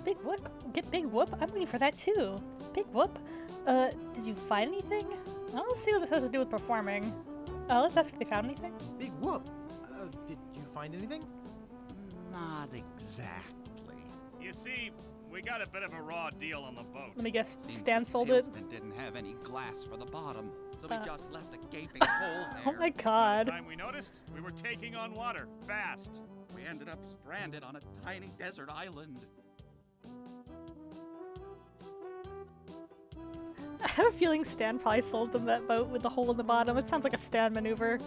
Big Whoop. Get Big Whoop? I'm waiting for that too. Big Whoop? Did you find anything? Well, let's see what this has to do with performing. Let's ask if they found anything. Big Whoop. Did you find anything? Not exactly. You see, we got a bit of a raw deal on the boat. Let me guess, Seems Stan the sold it? salesman didn't have any glass for the bottom, so he just left a gaping hole there. Oh my By god. the time we noticed, we were taking on water, fast. We ended up stranded on a tiny desert island. I have a feeling Stan probably sold them that boat with the hole in the bottom. It sounds like a Stan maneuver.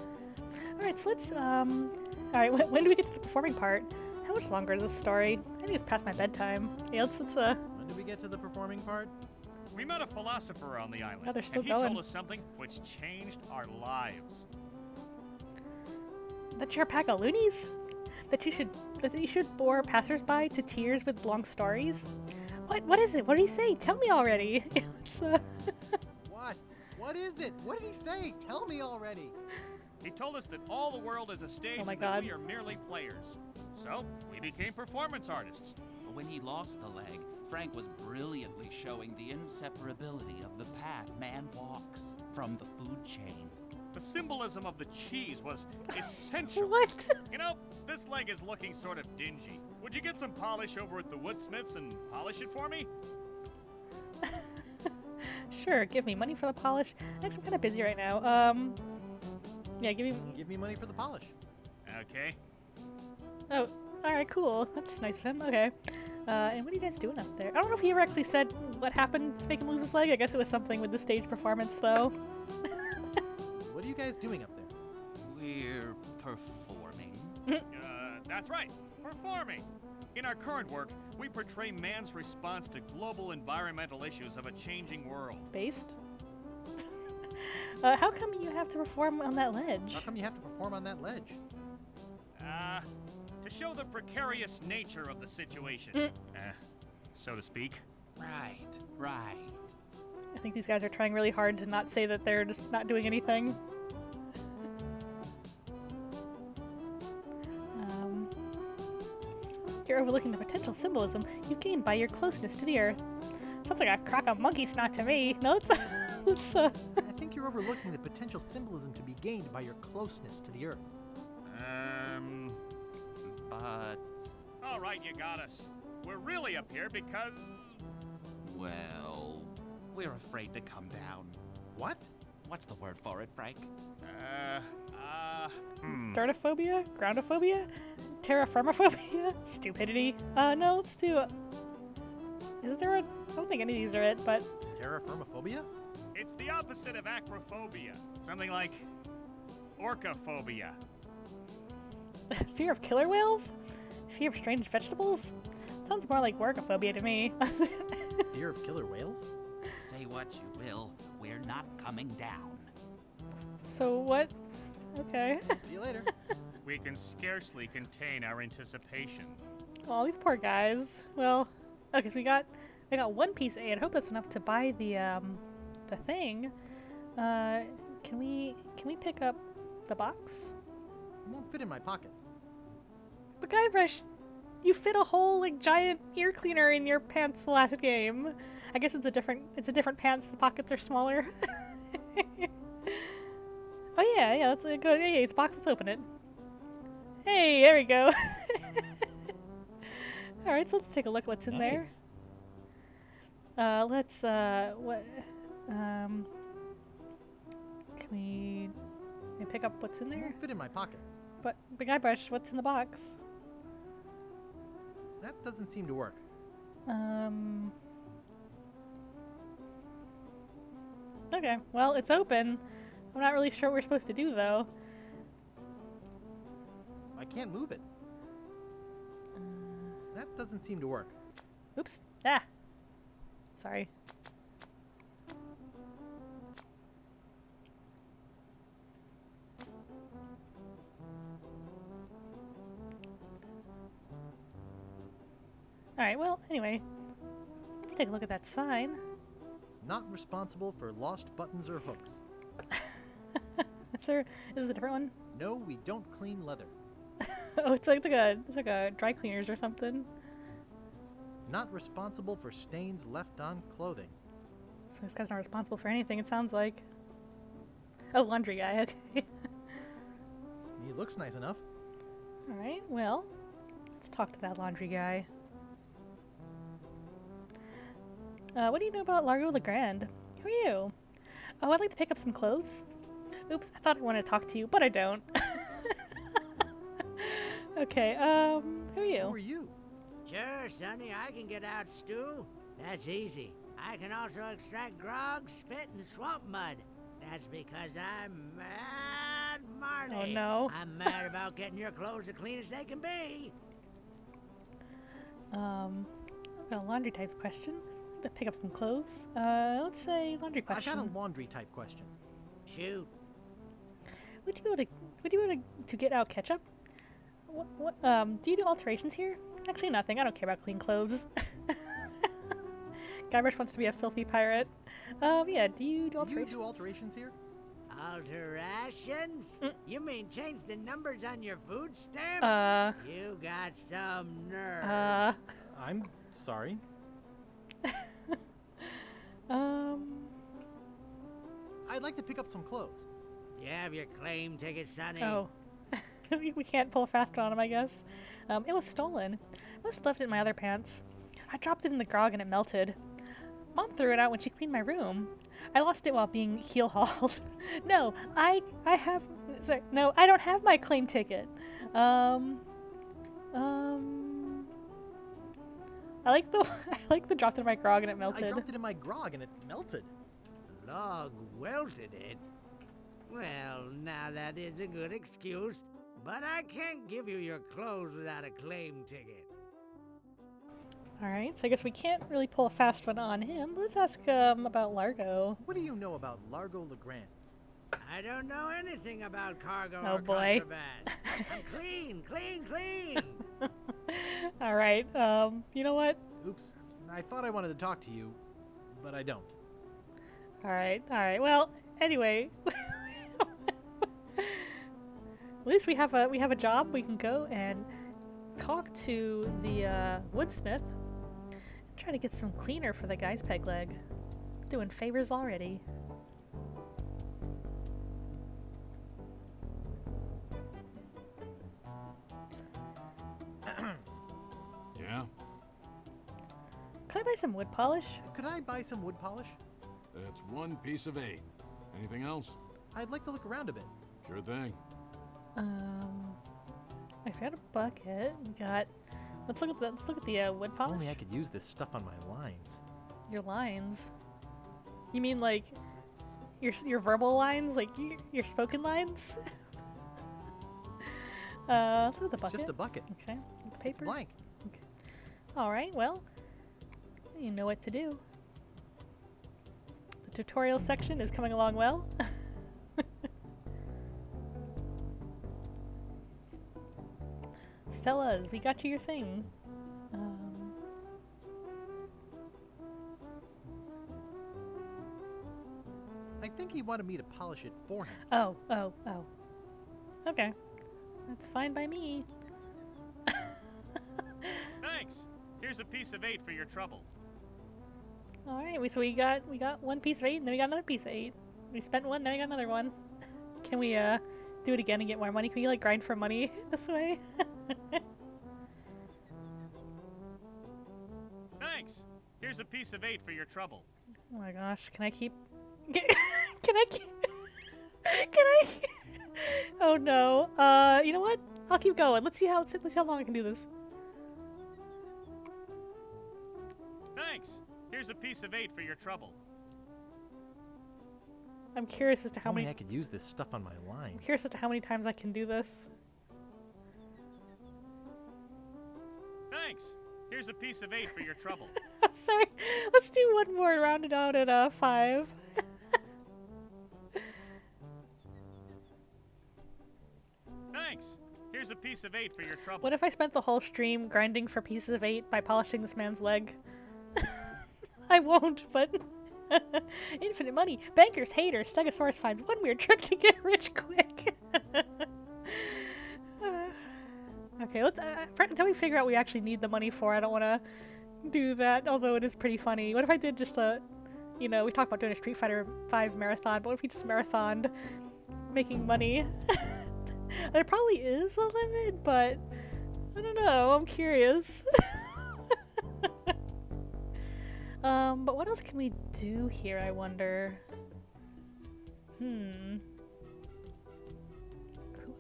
Alright, so let's, Alright, when do we get to the performing part? How much longer is this story? I think it's past my bedtime. Yeah, let's, When did we get to the performing part? We met a philosopher on the island, Yeah, they're still and he going. told us something which changed our lives. That you're a pack of loonies? That you should bore passersby to tears with long stories? What is it? What did he say? Tell me already. It's, What? What is it? What did he say? Tell me already. He told us that all the world is a stage Oh my and God. that we are merely players. So, we became performance artists. But when he lost the leg, Frank was brilliantly showing the inseparability of the path man walks from the food chain. The symbolism of the cheese was essential. what? You know, this leg is looking sort of dingy. Would you get some polish over at the Woodsmiths and polish it for me? Sure, give me money for the polish. Actually, I'm kind of busy right now. Yeah, give me. Give me money for the polish. Okay. Oh, alright, cool. That's nice of him. Okay. And what are you guys doing up there? I don't know if he ever actually said what happened to make him lose his leg. I guess it was something with the stage performance, though. What are you guys doing up there? We're performing. That's right, performing. In our current work, we portray man's response to global environmental issues of a changing world. Based? How come you have to perform on that ledge? How come you have to perform on that ledge? To show the precarious nature of the situation, so to speak. Right, right. I think these guys are trying really hard to not say that they're just not doing anything. You're overlooking the potential symbolism you gain by your closeness to the Earth. Sounds like a crock of monkey snot to me. No, it's I think you're overlooking the potential symbolism to be gained by your closeness to the Earth. But... All right, you got us. We're really up here because... Well, we're afraid to come down. What? What's the word for it, Frank? Dirtophobia? Groundophobia? Terraformophobia? Stupidity? No, let's do... Is there a... I don't think any of these are it, but... Terraformophobia? It's the opposite of acrophobia. Something like... orcophobia. Fear of killer whales? Fear of strange vegetables? Sounds more like workophobia to me. Fear of killer whales? Say what you will, we're not coming down. So what? Okay. See you later. We can scarcely contain our anticipation. Oh, these poor guys. Well, okay, so I got one piece A. I hope that's enough to buy the thing. Can we pick up the box? It won't fit in my pocket. But Guybrush, you fit a whole like giant ear cleaner in your pants the last game. I guess it's a different pants. The pockets are smaller. Oh yeah, that's a good. Hey, it's a box. Let's open it. Hey, there we go. All right, so let's take a look at what's in there. Can we pick up what's in It there? won't fit in my pocket. But Guybrush, what's in the box? That doesn't seem to work. Okay, well, it's open. I'm not really sure what we're supposed to do, though. I can't move it. That doesn't seem to work. Oops. Ah. Sorry. Alright, well, anyway. Let's take a look at that sign. Not responsible for lost buttons or hooks. Is this a different one? No, we don't clean leather. Oh, it's like a dry cleaners or something. Not responsible for stains left on clothing. So this guy's not responsible for anything, it sounds like. Oh, laundry guy, okay. He looks nice enough. Alright, well, let's talk to that laundry guy. What do you know about Largo Legrand? Who are you? Oh, I'd like to pick up some clothes. Oops, I thought I wanted to talk to you, but I don't. Okay, who are you? Who are you? Sure, Sonny, I can get out stew. That's easy. I can also extract grog, spit, and swamp mud. That's because I'm Mad Marty. Oh, no. I'm mad about getting your clothes as clean as they can be. A laundry type question. To pick up some clothes. Let's say laundry question. I got a laundry type question. Shoot. Would you be able to get out ketchup? What do you do alterations here? Actually nothing. I don't care about clean clothes. Guybrush wants to be a filthy pirate. Yeah, do you do alterations? Do you do alterations here? Alterations? You mean change the numbers on your food stamps? You got some nerve. I'm sorry. I'd like to pick up some clothes. You have your claim ticket, Sonny? Oh. We can't pull a fast one on him, I guess. It was stolen. I must have left it in my other pants. I dropped it in the grog and it melted. Mom threw it out when she cleaned my room. I lost it while being heel hauled. No, I have. Sorry, no, I don't have my claim ticket. I like the I like the dropped in my grog and it melted. I dropped it in my grog and it melted. Log welted it? Well, now that is a good excuse, but I can't give you your clothes without a claim ticket. Alright, so I guess we can't really pull a fast one on him. Let's ask about Largo. What do you know about Largo Legrand? I don't know anything about cargo Oh or boy. contraband. I'm clean, clean, clean. Alright, you know what? Oops. I thought I wanted to talk to you, but I don't. Alright, well, anyway. At least we have a job. We can go and talk to the woodsmith and try to get some cleaner for the guy's peg leg. Doing favors already. Yeah? Could I buy some wood polish? Could I buy some wood polish? That's 1 piece of 8. Anything else? I'd like to look around a bit. Sure thing. I got a bucket. We got. Let's look at the wood polish. Only I could use this stuff on my lines. Your lines. You mean like your verbal lines, like your spoken lines? Let's look at the bucket. It's just a bucket. Okay. The paper. It's blank. Okay. All right. Well, you know what to do. The tutorial section is coming along well. Fellas, we got you your thing. I think he wanted me to polish it for him. Oh. Okay. That's fine by me. Thanks. Here's a piece of 8 for your trouble. All right. So we got 1 piece of 8, and then we got another piece of 8. We spent 1, now we got another 1. Can we do it again and get more money? Can we like grind for money this way? Thanks. Here's a piece of 8 for your trouble. Oh my gosh, can I keep... Can I keep... Can I... Oh no. You know what? I'll keep going. Let's see how long I can do this. Thanks. Here's a piece of 8 for your trouble. I'm curious as to how Only many... I could use this stuff on my lines. I'm curious as to how many times I can do this. Thanks. Here's a piece of 8 for your trouble. I'm sorry. Let's do one more, round it out at 5. Thanks. Here's a piece of 8 for your trouble. What if I spent the whole stream grinding for pieces of 8 by polishing this man's leg? I won't, but... Infinite money. Bankers, haters, Stegosaurus finds one weird trick to get rich quick. Okay, let's... until we figure out what we actually need the money for, I don't want to do that, although it is pretty funny. What if I did just a... You know, we talked about doing a Street Fighter 5 marathon, but what if we just marathoned making money? There probably is a limit, but I don't know. I'm curious. But what else can we do here, I wonder? Who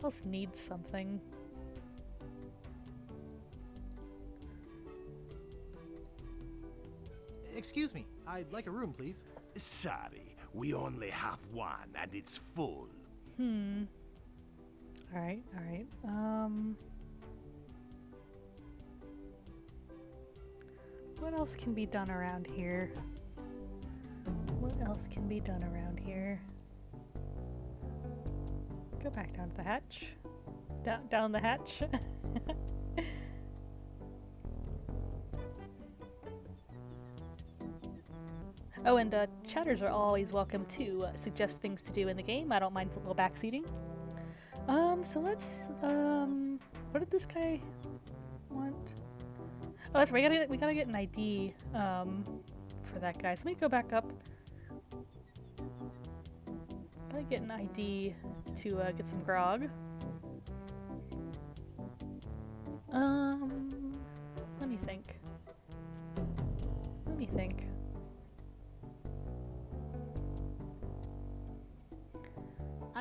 else needs something? Excuse me. I'd like a room, please. Sorry, we only have one and it's full. Alright. What else can be done around here? Go back down to the hatch. Down the hatch. Oh, and chatters are always welcome to suggest things to do in the game. I don't mind a little backseating. So let's, what did this guy want? Oh, that's right, we gotta get an ID, for that guy. So let me go back up. Gotta get an ID to, get some grog. Let me think.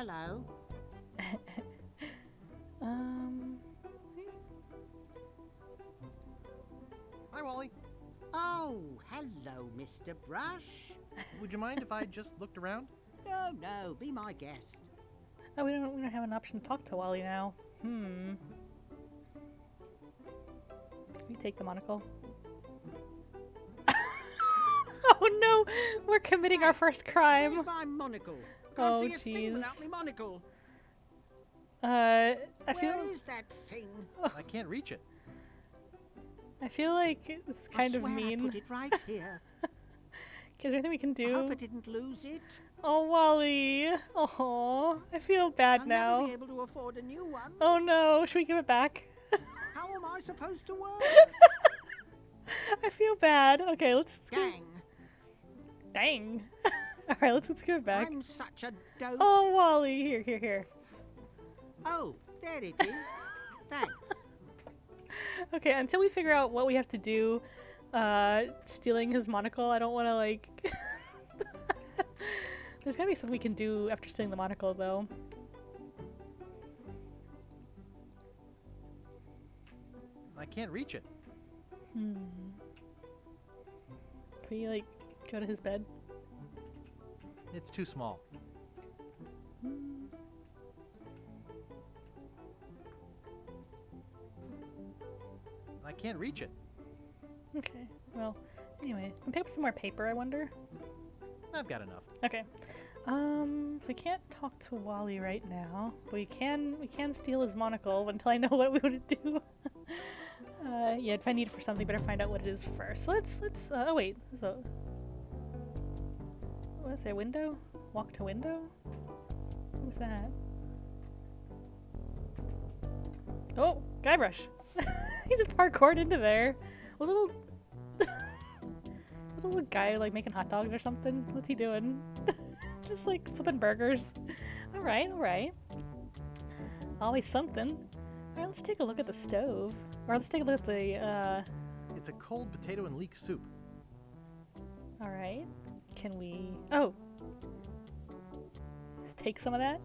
hello. um. Hi, Wally. Oh, hello, Mr. Brush. Would you mind if I just looked around? No, no, be my guest. Oh, we don't have an option to talk to Wally now. Can we take the monocle? Oh no! We're committing our first crime. Where's my monocle? Can't Oh see a thing without jeez. my monocle. I feel. Where is that thing? I can't reach it. I feel like it's kind I of swear mean. I put it right here. Is there anything we can I do? hope I didn't lose it. Oh, Wally. Oh, I feel bad I'll now. never be able to afford a new one. Oh no, should we give it back? How am I supposed to work? I feel bad. Okay, let's go. Dang. Dang. Alright, let's give it back. I'm such a dope. Oh, Wally. Here. Oh, there it is. Thanks. Okay, until we figure out what we have to do, stealing his monocle, I don't want to, like... There's gotta be something we can do after stealing the monocle, though. I can't reach it. Can we, like, go to his bed? It's too small. I can't reach it. Okay, well, anyway. Can we pick up some more paper, I wonder? I've got enough. Okay. So we can't talk to Wally right now, but we can steal his monocle until I know what we want to do. Yeah, if I need it for something, better find out what it is first. So let's, oh wait, so... What is it, window? Walk to window? What was that? Oh, Guybrush! He just parkoured into there. A little... little guy, like, making hot dogs or something. What's he doing? Just, like, flipping burgers. Alright. Always something. Alright, let's take a look at the stove. Or let's take a look at the, It's a cold potato and leek soup. Alright. Can we... Oh! Let's take some of that?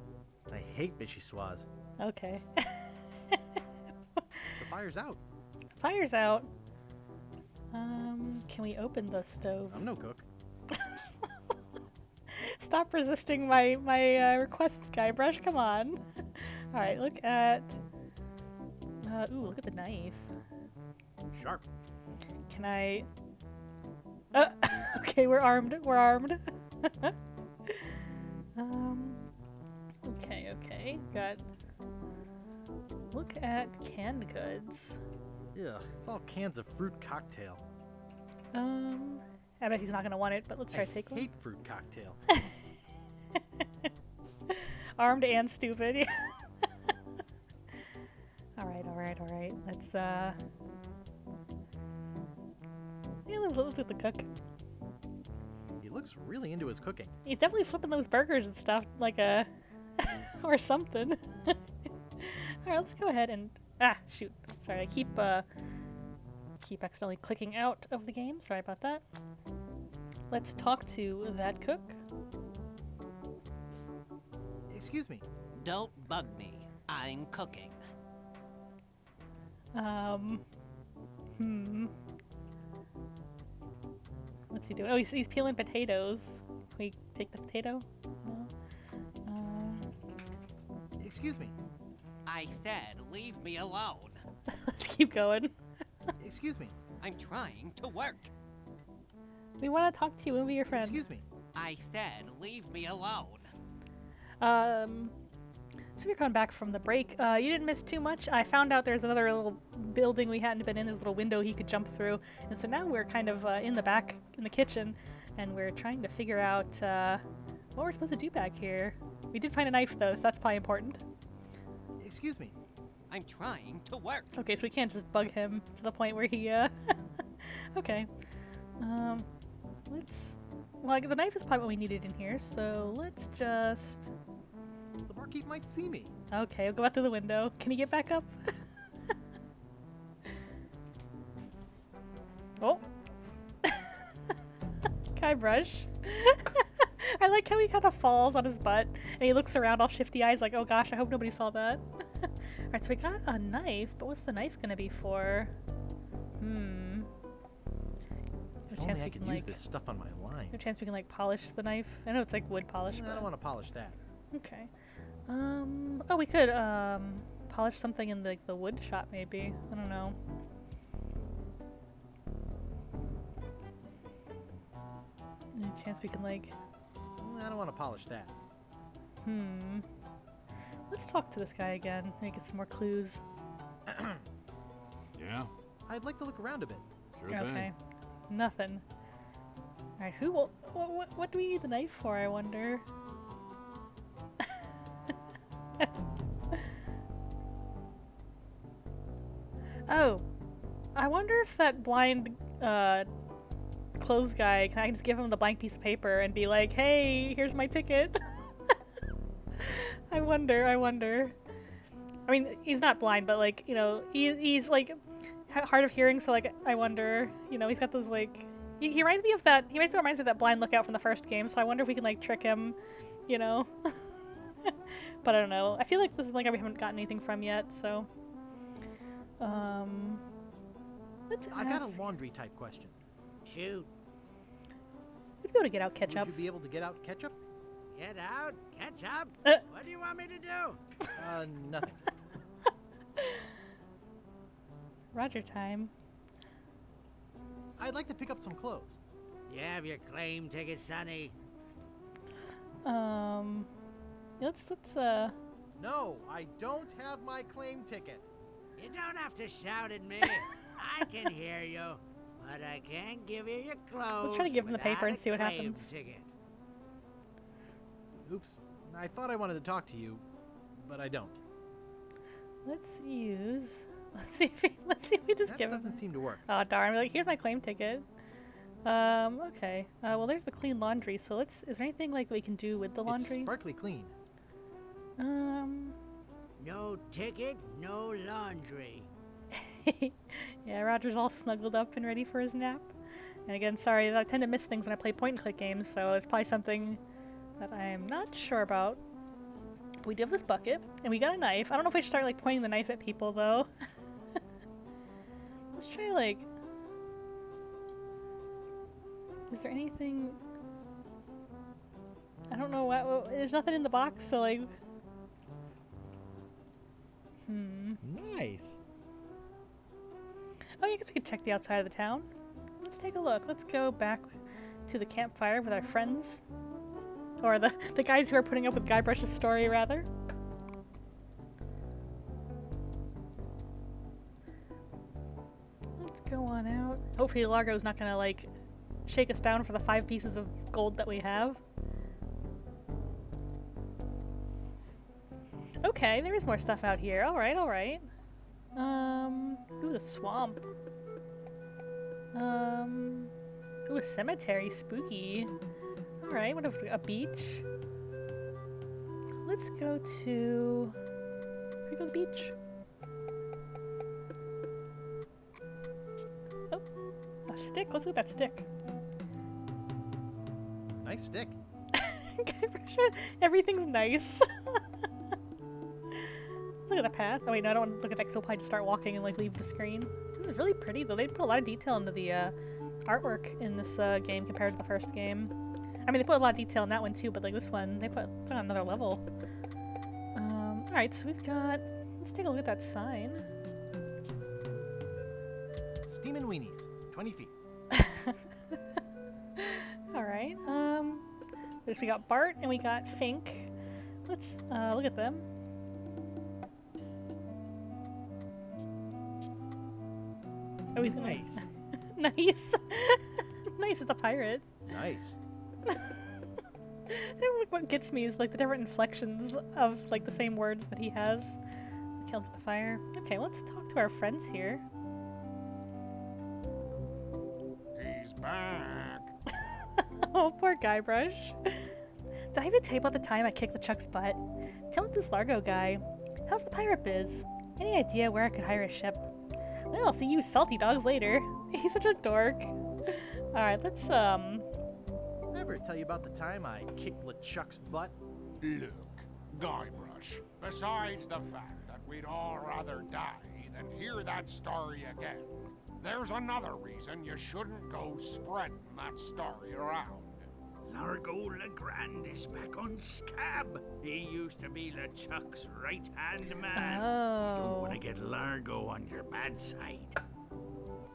I hate Bishiswaz. Okay. The fire's out. Fire's out. Can we open the stove? I'm no cook. Stop resisting my requests, Guybrush. Come on. Alright, look at... ooh, look at the knife. Sharp. Can I... okay, we're armed. Okay. Got... Look at canned goods. Ugh, it's all cans of fruit cocktail. I bet he's not gonna want it, but let's try to take I one. hate fruit cocktail. Armed and stupid. Yeah. Alright. Let's, yeah, let's look at the cook. He looks really into his cooking. He's definitely flipping those burgers and stuff, like a... or something. Alright, let's go ahead and... Ah, shoot. Sorry, I keep accidentally clicking out of the game. Sorry about that. Let's talk to that cook. Excuse me. Don't bug me. I'm cooking. What's he doing? Oh, he's peeling potatoes. Can we take the potato? No. Excuse me. I said leave me alone. Let's keep going. Excuse me. I'm trying to work. We want to talk to you. We'll be your friend. Excuse me. I said leave me alone. So we're coming back from the break. You didn't miss too much. I found out there's another little building we hadn't been in. There's a little window he could jump through. And so now we're kind of in the back, in the kitchen, and we're trying to figure out what we're supposed to do back here. We did find a knife, though, so that's probably important. Excuse me. I'm trying to work. Okay, so we can't just bug him to the point where he, Okay. Let's... Well, the knife is probably what we needed in here, so let's just... The barkeep might see me. Okay, we'll go out through the window. Can he get back up? Oh. Guybrush. I like how he kind of falls on his butt and he looks around all shifty eyes like, oh gosh, I hope nobody saw that. Alright, so we got a knife, but what's the knife gonna be for? If only I could use this stuff on my lines. No chance we can like polish the knife? I know it's like wood polish, I but... don't want to polish that. Okay. Oh, we could, polish something in the wood shop maybe. I don't know. Any chance we can like... I don't want to polish that. Let's talk to this guy again. Maybe get some more clues. Yeah? I'd like to look around a bit. Sure Okay. thing. Nothing. Alright, who will... What do we need the knife for, I wonder? Oh! I wonder if that blind, clothes guy, can I just give him the blank piece of paper and be like, hey, here's my ticket? I wonder. I mean, he's not blind, but like, you know, he's like hard of hearing, so like, I wonder, you know, he's got those like, he reminds me of that blind lookout from the first game, so I wonder if we can like trick him, you know? But I don't know. I feel like this is like we haven't gotten anything from yet, so. Let's ask. I got a laundry type question. Shoot. We'd be able to get out ketchup. Would you be able to get out ketchup? Get out? Ketchup? What do you want me to do? Nothing. Roger time. I'd like to pick up some clothes. You have your claim ticket, Sonny. Let's No, I don't have my claim ticket. You don't have to shout at me. I can hear you. But I can't give you your clothes. Let's try to give him the paper without and see what a claim happens. ticket. Oops. I thought I wanted to talk to you, but I don't. Let's see if we just give him. That doesn't seem to work. Oh darn! Like, here's my claim ticket. Okay. Well, there's the clean laundry. So is there anything like we can do with the laundry? It's sparkly clean. No ticket, no laundry. Yeah, Roger's all snuggled up and ready for his nap. And again, sorry, I tend to miss things when I play point-and-click games, so it's probably something that I am not sure about. But we do have this bucket, and we got a knife. I don't know if we should start, like, pointing the knife at people, though. Let's try, like... Is there anything... I don't know what... There's nothing in the box, so, like... Nice. Oh, yeah, I guess we could check the outside of the town. Let's take a look. Let's go back to the campfire with our friends. Or the guys who are putting up with Guybrush's story, rather. Let's go on out. Hopefully Largo's not gonna, like, shake us down for the 5 pieces of gold that we have. Okay, there is more stuff out here. Alright, alright. Ooh, the swamp. Ooh, a cemetery. Spooky. Alright, what if a beach? Let's go to... Can we go to the beach? Oh, a stick. Let's go with that stick. Nice stick. Everything's nice. Look at the path. Oh wait, no, I don't want to look at that because he'll probably just start walking and like leave the screen. This is really pretty though. They put a lot of detail into the artwork in this game compared to the first game. I mean, they put a lot of detail in that one too, but like this one, they put on another level. Alright, so we've got... Let's take a look at that sign. Steamin' Weenies, 20 feet. Alright, we got Bart and we got Fink. Let's look at them. Oh, he's nice. Nice. Nice, it's a pirate. Nice. What gets me is like the different inflections of like the same words that he has. I can't look at the fire. Okay, let's talk to our friends here. He's back. Oh, poor Guybrush. Did I even tell you about the time I kicked the Chuck's butt? Tell me this Largo guy. How's the pirate biz? Any idea where I could hire a ship? Well, I'll see you salty dogs later. He's such a dork. Alright, let's Ever tell you about the time I kicked LeChuck's butt? Look, Guybrush, besides the fact that we'd all rather die than hear that story again, there's another reason you shouldn't go spreading that story around. Largo Legrand is back on Scab. He used to be LeChuck's right-hand man. You don't want to get Largo on your bad side.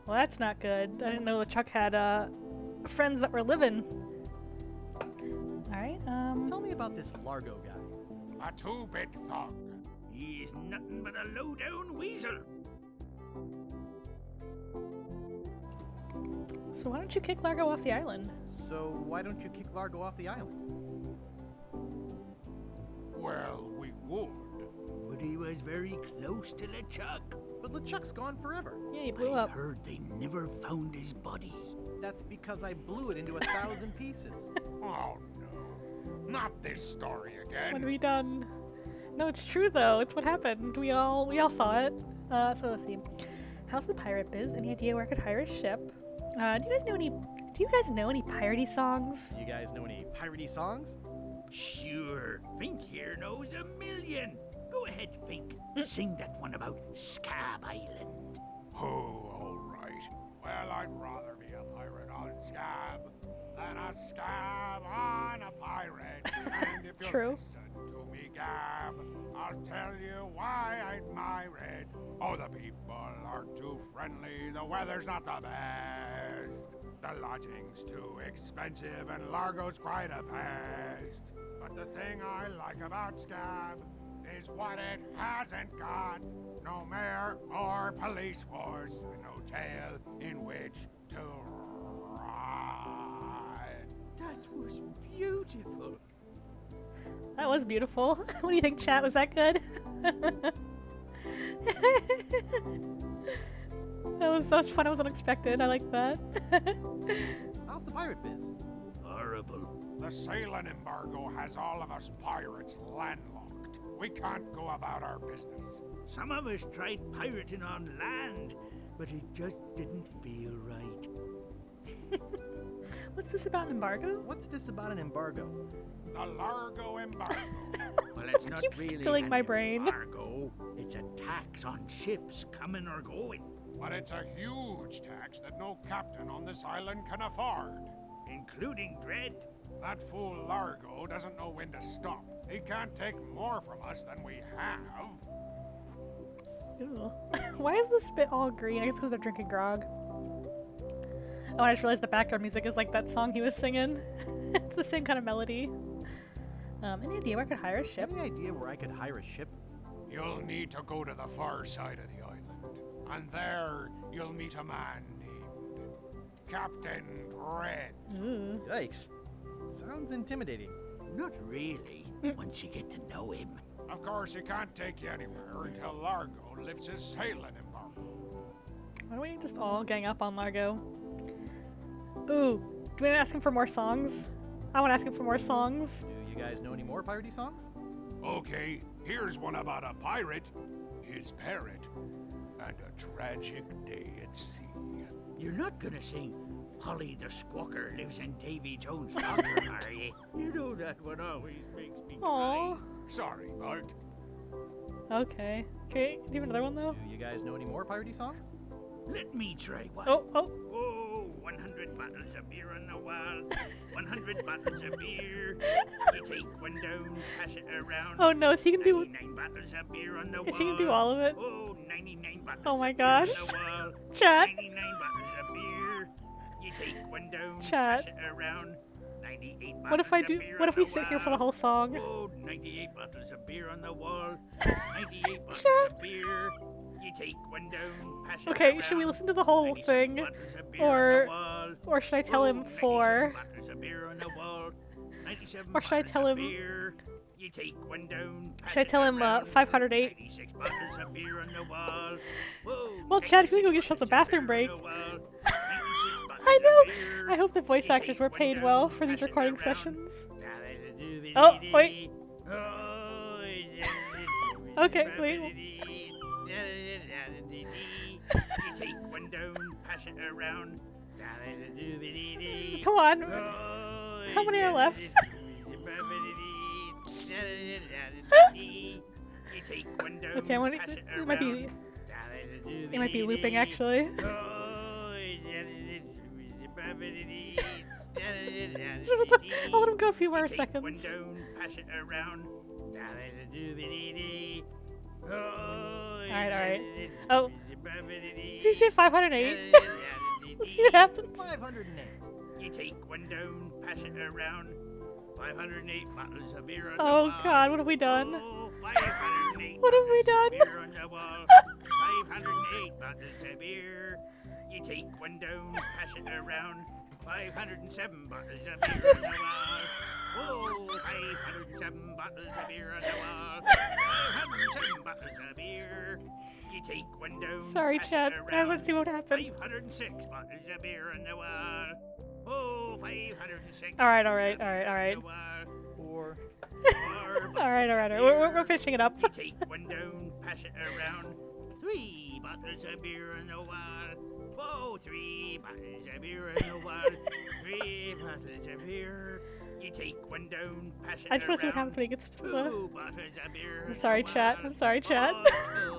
Well, that's not good. I didn't know LeChuck had friends that were living. Alright, Tell me about this Largo guy. A two-bit thug. He's nothing but a low-down weasel. So why don't you kick Largo off the island? So why don't you kick Largo off the island? Well, we would. But he was very close to LeChuck. But LeChuck's gone forever. Yeah, he blew I up. heard they never found his body. That's because I blew it into 1,000 pieces. Oh no, not this story again. What have we done? No, it's true though. It's what happened. We all saw it. So let's see. How's the pirate biz? Any idea where I could hire a ship? Do you guys know any piratey songs? You guys know any piratey songs? Sure, Fink here knows a million. Go ahead, Fink. Sing that one about Scab Island. Oh, all right. Well, I'd rather be a pirate on Scab than a scab on a pirate. And if you True. listen to me, Gab, I'll tell you why I admire it. Oh, the people aren't too friendly. The weather's not the best. The lodging's too expensive, and Largo's quite a pest. But the thing I like about Scab is what it hasn't got. No mayor or police force, and no jail in which to ride. That was beautiful. That was beautiful. What do you think, chat? Was that good? That was fun. It was unexpected. I like that. How's the pirate biz? Horrible. The sailing embargo has all of us pirates landlocked. We can't go about our business. Some of us tried pirating on land, but it just didn't feel right. What's this about an embargo? What's this about an embargo? The Largo embargo. Well, it's not Keeps really tickling an my brain. embargo. It's a tax on ships coming or going, But it's a huge tax that no captain on this island can afford. including Dread. That fool Largo doesn't know when to stop. He can't take more from us than we have. Ew. Why is this bit all green? I guess because they're drinking grog. Oh, I just realized the background music is like that song he was singing. It's the same kind of melody. Any idea where I could hire a ship? Any idea where I could hire a ship? You'll need to go to the far side of the island. And there, you'll meet a man named Captain Dread. Ooh. Yikes. Sounds intimidating. Not really, once you get to know him. Of course, he can't take you anywhere until Largo lifts his sailing embargo. Why don't we just all gang up on Largo? Ooh, do we want to ask him for more songs? I want to ask him for more songs. Do you guys know any more piratey songs? Okay, here's one about a pirate, his parrot, and a tragic day at sea. You're not gonna sing Polly the Squawker lives in Davy Jones' locker, are you? You know that one always makes me Aww. cry. Sorry, Bart. Okay. Okay, do you have another one though? Do you guys know any more piratey songs? Let me try one. Oh. Oh, 100 bottles of beer on the wall. 100 bottles of beer. You take one down, pass it around. Oh no, so you can do... 99 bottles of beer on the wall. Is he gonna do all of it? Oh, 99 bottles Oh my of beer gosh. on the wall. Chat. 99 bottles of beer. You take one down, Chat. pass it around. 98 What if I bottles do... of beer What on if we the sit here for the wall. whole song? Oh, 98 bottles of beer on the wall. 98 bottles Chat. of beer. You take one down, pass it Okay, should we around. listen to the whole 97 thing? bottles of beer on the wall. Or should I tell him 97 for... bottles of beer on the wall. 97 Or should I bottles tell of him- beer. You take one down, pass Should I it tell him around. 508? 96 bottles of beer on the wall. Whoa, Well, Chad, if we go get 96 yourself a bottles of bathroom beer break. on the wall. 96 bottles I of know! beer. I hope the voice You actors take were one paid down, well for these pass it recording around. sessions. Oh, wait. Okay, wait. You take one down, pass it around. Come on. Oh, How many are left? Okay, it might be looping actually. I'll let him go a few more seconds. Alright. Oh. Did you say 508? Let's see what happens. 508. You take one down, pass it around. 508 bottles of beer on the Oh wall. god, what have we done? Oh, 508 What have we done? beer on the wall. 508 bottles of beer. You take one down, pass it around. 507 bottles of beer on the wall. Oh, 507 bottles of beer on the wall. 507 bottles of beer. You take one down. Sorry, pass Chad. it I want to see what happened. 506 bottles of beer on the wall. Oh, 506. Alright. Four. Alright. We're finishing it up. You take one down, pass it around. 3 bottles of beer on the wall. Oh, 3 bottles of beer on the wall. 3 bottles of beer. You take one down, pass it around. I just want to see what happens when he gets to 2 the... bottles of beer. I'm sorry, chat. Oh, 2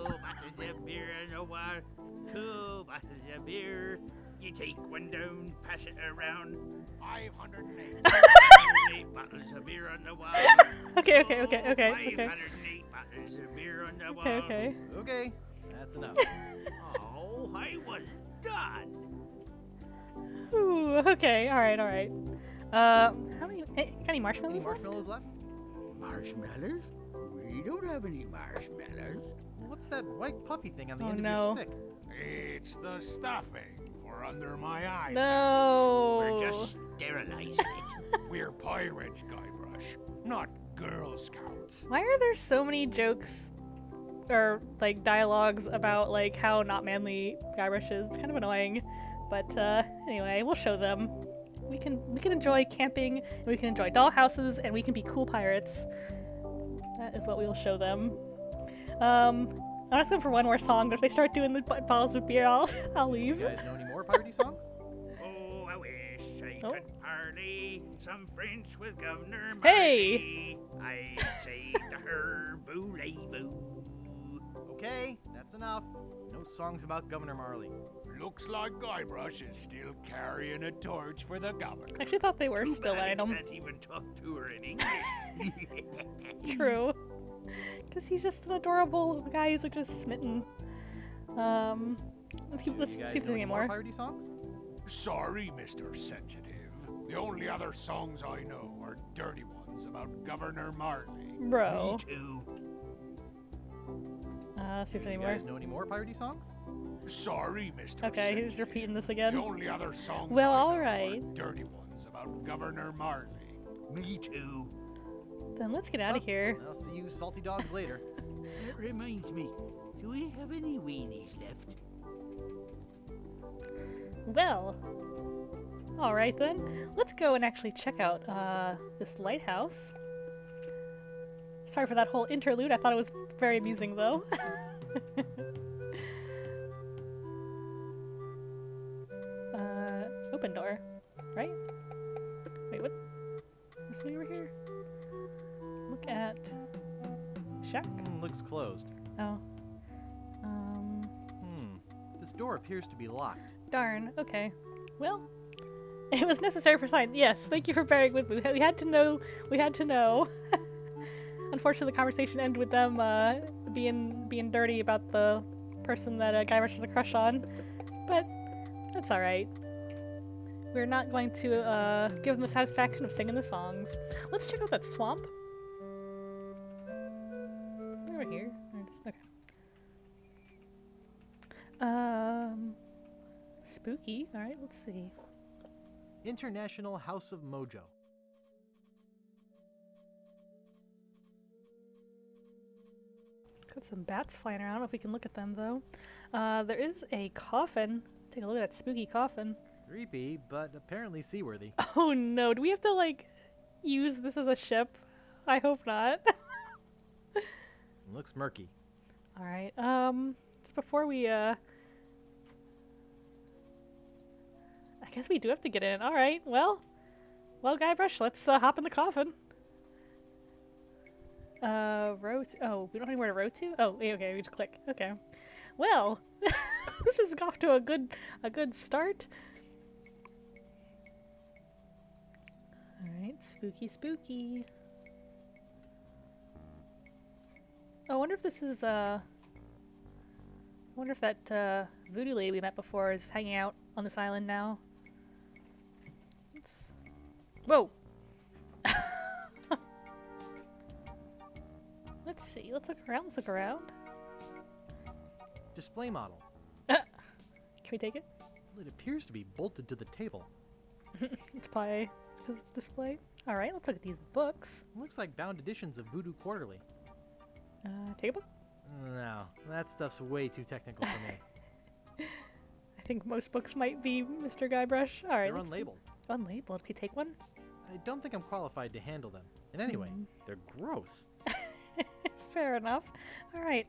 bottles of beer on the wall. 2 bottles of beer. You take one down, pass it around. 508. 508 bottles of beer on the wall. Okay. 508 bottles of beer on the wall. Okay. Okay, that's enough. Oh, I was done. Ooh, okay. Alright. How many... got any marshmallows Any marshmallows left? Marshmallows? We don't have any marshmallows. What's that white puffy thing on the Oh, end no. of your stick? It's the stuffing for under my eye. No! We're just sterilizing it. We're pirates, Guybrush, not Girl Scouts. Why are there so many jokes or like dialogues about like how not manly Guybrush is? It's kind of annoying. But anyway, we'll show them. We can enjoy camping, and we can enjoy dollhouses, and we can be cool pirates. That is what we will show them. I'm asking for one more song, but if they start doing the bottles of beer, I'll leave. You guys know any more piratey songs? Oh, I wish I Oh. could parley some French with Governor Hey! Marley. I'd say to her, voulez-vous. Okay, that's enough. No songs about Governor Marley. Looks like Guybrush is still carrying a torch for the governor. I actually thought they were Too still bad at him. I can't even talk to her in English. True. Because he's just an adorable guy who's like just smitten. Let's see if there's any more. Piratey songs? Sorry, Mr. Sensitive. The only other songs I know are dirty ones about Governor Marley. Bro. Me too. Let's see if there's any You more. guys know any more piratey songs? Sorry, Mr. Okay, Sensitive. he's repeating this again. The only other songs Well, I know alright. are dirty ones about Governor Marley. Me too. Then let's get out of here. I'll see you salty dogs later. That reminds me, do we have any weenies left? Well, alright then. Let's go and actually check out this lighthouse. Sorry for that whole interlude. I thought it was very amusing though. Open door, right? Wait, what? There's something over here? Look at shack? Looks closed. Oh. This door appears to be locked. Darn. Okay. Well, it was necessary for science. Yes, thank you for bearing with me. We had to know. We had to know. Unfortunately, the conversation ended with them being dirty about the person that Guybrush has a crush on. But that's all right. We're not going to give them the satisfaction of singing the songs. Let's check out that swamp. Over here. Or just, okay. Spooky. All right. Let's see. International House of Mojo. Got some bats flying around. I don't know if we can look at them though. There is a coffin. Take a look at that spooky coffin. Creepy, but apparently seaworthy. Oh no, do we have to like use this as a ship? I hope not. Looks murky. Alright, just before we I guess we do have to get in. Alright, well, Well, Guybrush, let's hop in the coffin. Row to, oh, we don't have anywhere to row to? Oh, yeah, okay, we just click. Okay. Well, this is off to a good start. Alright, spooky, spooky. Oh, I wonder if this is, I wonder if that, voodoo lady we met before is hanging out on this island now. Whoa! Let's see. Let's look around. Let's look around. Display model. Can we take it? Well, it appears to be bolted to the table. It's probably because it's display. All right. Let's look at these books. Looks like bound editions of Voodoo Quarterly. Take a book? No, that stuff's way too technical for me. I think most books might be Mr. Guybrush. All right. They're unlabeled. Unlabeled. Can we take one? I don't think I'm qualified to handle them. And anyway, they're gross. Fair enough. Alright,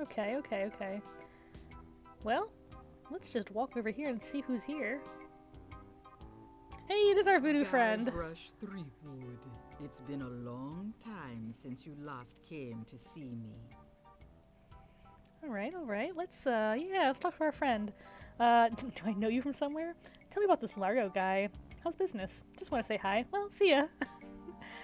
okay. Well, let's just walk over here and see who's here. Hey, it is our voodoo friend. Guybrush Threepwood. It's been a long time since you last came to see me. Alright. Let's talk to our friend. Do I know you from somewhere? Tell me about this Largo guy. How's business? Just want to say hi. Well, see ya.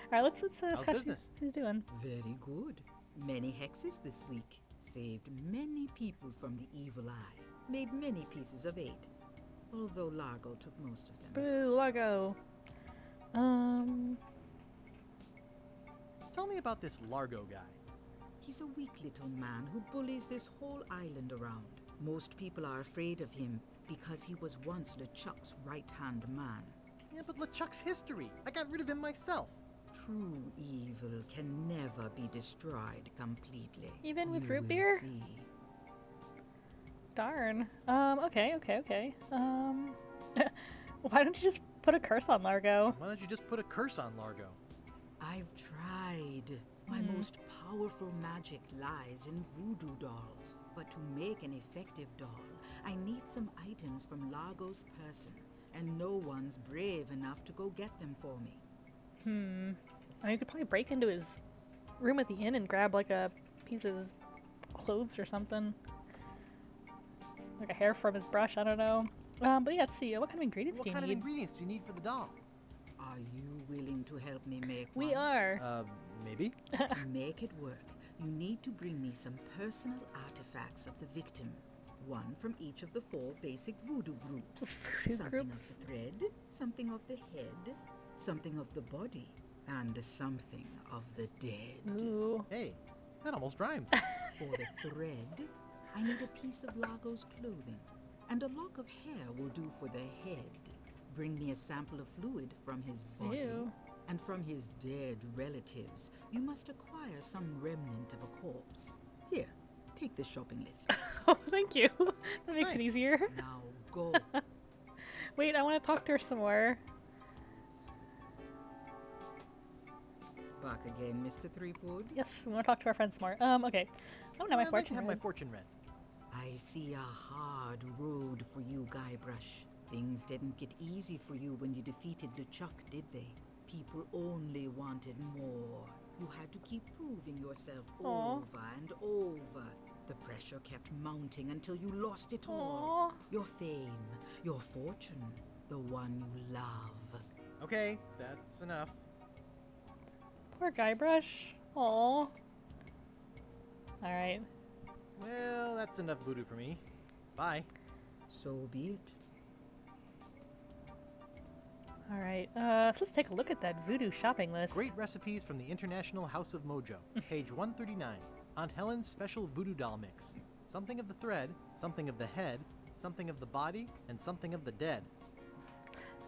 Alright, let's ask how she's doing. Very good. Many hexes this week. Saved many people from the evil eye. Made many pieces of 8. Although Largo took most of them. Boo, Largo. Tell me about this Largo guy. He's a weak little man who bullies this whole island around. Most people are afraid of him because he was once LeChuck's right-hand man. Yeah, but LeChuck's history. I got rid of him myself. True evil can never be destroyed completely. Even with You root will beer? see. Darn. Okay. Why don't you just put a curse on Largo? Why don't you just put a curse on Largo? I've tried. My most powerful magic lies in voodoo dolls. But to make an effective doll, I need some items from Largo's person, and no one's brave enough to go get them for me. I mean, you could probably break into his room at the inn and grab like a piece of his clothes or something. Like a hair from his brush, I don't know. But yeah, let's see. What kind of ingredients do you need? What kind of ingredients do you need for the doll? Are you willing to help me make We one? are. Maybe? To make it work, you need to bring me some personal artifacts of the victim. One from each of the 4 basic voodoo groups. Something of the thread, something of the head, something of the body, and something of the dead. Ooh. Hey, that almost rhymes. For the thread, I need a piece of Largo's clothing, and a lock of hair will do for the head. Bring me a sample of fluid from his body. Ew. And from his dead relatives, you must acquire some remnant of a corpse. Here, take this shopping list. Oh, thank you. That makes it easier. Now go. Wait, I want to talk to her some more. Back again, Mr. Threepwood? Yes, we want to talk to our friends more. Okay. I don't have my I'd like to fortune have read. my fortune read. I see a hard road for you, Guybrush. Things didn't get easy for you when you defeated LeChuck, did they? People only wanted more. You had to keep proving yourself over and over. The pressure kept mounting until you lost it all. Your fame, your fortune, the one you love. Okay, that's enough. Poor Guybrush. Aw. Alright. Well, that's enough voodoo for me. Bye. So be it. Alright, so let's take a look at that voodoo shopping list. Great recipes from the International House of Mojo. Page 139. Aunt Helen's special voodoo doll mix. Something of the thread, something of the head, something of the body, and something of the dead.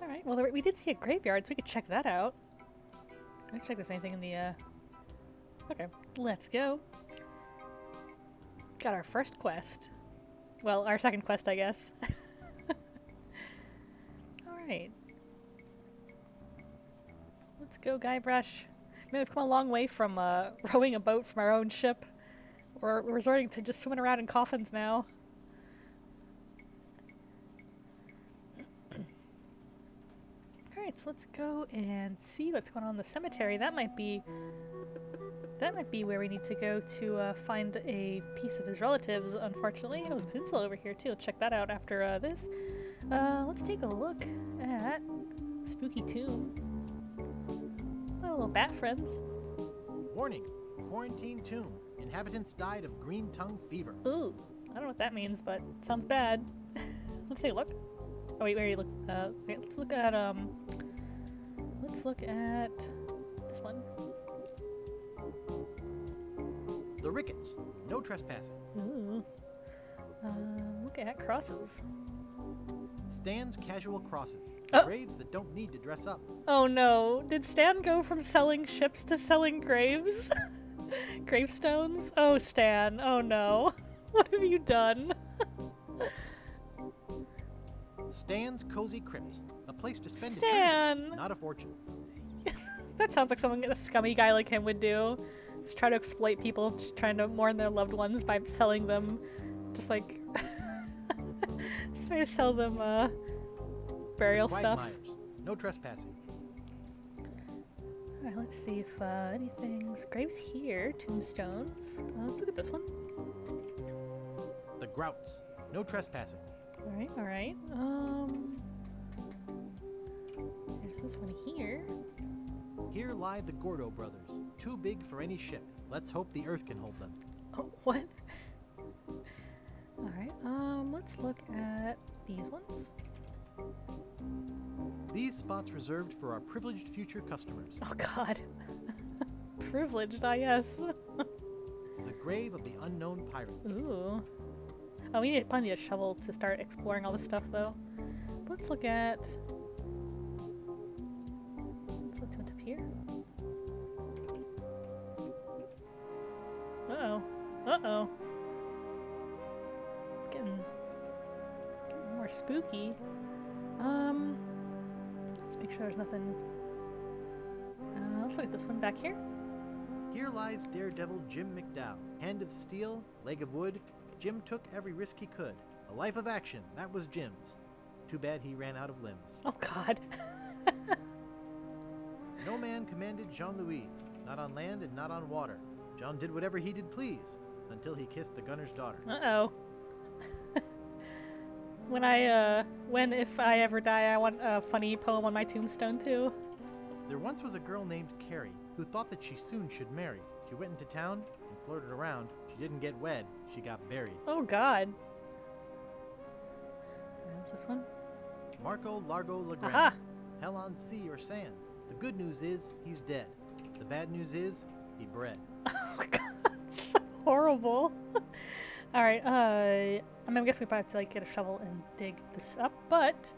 Alright, well, we did see a graveyard, so we could check that out. Let's check if there's anything in the, Okay, let's go. Got our first quest. Well, our second quest, I guess. Alright. Let's go, Guybrush. Man, we've come a long way from rowing a boat from our own ship. We're resorting to just swimming around in coffins now. Alright, so let's go and see what's going on in the cemetery. That might be where we need to go to find a piece of his relatives, unfortunately. Oh, there's a peninsula over here too. Let's check that out after this. Let's take a look at Spooky Tomb. Oh, little bat friends. Warning, quarantine tomb. Inhabitants died of green tongue fever. Ooh, I don't know what that means, but it sounds bad. Let's take a look. Oh wait, where are you look? Wait, let's look at this one. The Ricketts. No trespassing. Ooh. Look at crosses. Stan's casual crosses. Oh. Graves that don't need to dress up. Oh no, did Stan go from selling ships to selling graves? Gravestones? Oh, Stan, oh no. What have you done? Stan's Cozy Crypts. A place to spend Stan! eternity, not a fortune. That sounds like something a scummy guy like him would do. Just try to exploit people, just trying to mourn their loved ones by selling them, just like, just trying to sell them, burial stuff. Quagmires. No trespassing. Alright, let's see if, anything's... Graves here, tombstones. Let's look at this one. The Grouts. No trespassing. Alright, alright. There's this one here. Here lie the Gordo brothers. Too big for any ship. Let's hope the Earth can hold them. Oh, what? Alright, let's look at these ones. These spots reserved for our privileged future customers. Oh god. Privileged, yes. The grave of the unknown pirate. Ooh. Oh, we need plenty of shovel to start exploring all this stuff, though. Let's look at... Let's look what's up here. Uh-oh. Uh-oh. Getting more spooky. Let's make sure there's nothing... let's look at this one back here. Here lies daredevil Jim McDowell. Hand of steel, leg of wood. Jim took every risk he could. A life of action, that was Jim's. Too bad he ran out of limbs. Oh god. No man commanded Jean-Louise, not on land and not on water. John did whatever he did please, until he kissed the gunner's daughter. Uh-oh. If I ever die, I want a funny poem on my tombstone, too. There once was a girl named Carrie, who thought that she soon should marry. She went into town and flirted around. She didn't get wed, she got buried. Oh god. What's this one? Marco Largo Legrand. Aha! Hell on sea or sand. The good news is, he's dead. The bad news is, he bred. Oh god, so horrible. Alright, I guess we probably have to like get a shovel and dig this up, but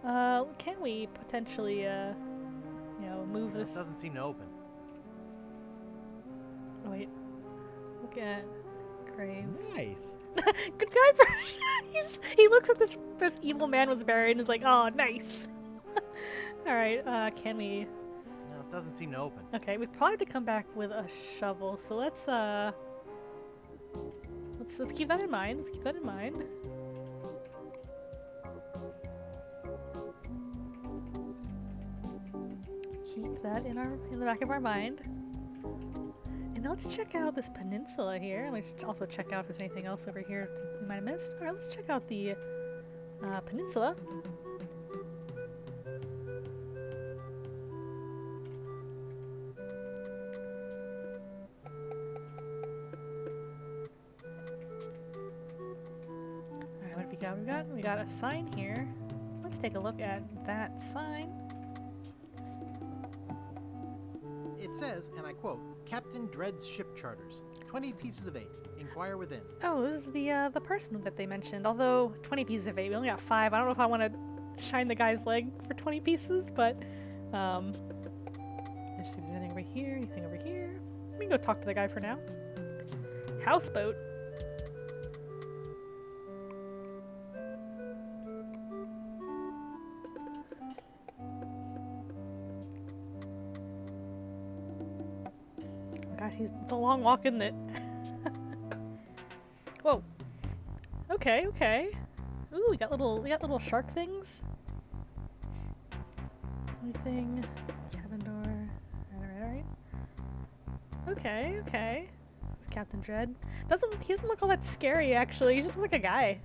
can we potentially move this? It doesn't seem to open. Oh wait. Look at grave. Nice. Good guy, Brush. He looks at this evil man was buried and is like, oh, nice. Alright, can we... No, it doesn't seem to open. Okay, we probably have to come back with a shovel, so let's keep that in mind. Let's keep that in mind. Keep that in the back of our mind. And now let's check out this peninsula here. And we should also check out if there's anything else over here we might have missed. Alright, let's check out the peninsula. Alright, what have we got? We got a sign here. Let's take a look at that sign. It says, and I quote, Captain Dread's ship charters. 20 pieces of 8. Inquire within. Oh, this is the person that they mentioned. Although 20 pieces of 8, we only got 5. I don't know if I want to shine the guy's leg for 20 pieces, but let's see if there's anything over here, anything over here. We can go talk to the guy for now. Houseboat. God, he's the long walk, isn't it? Whoa. Okay, okay. Ooh, we got little shark things. Anything? Cabin door. Alright. Okay, okay. This is Captain Dread. He doesn't look all that scary actually. He just looks like a guy.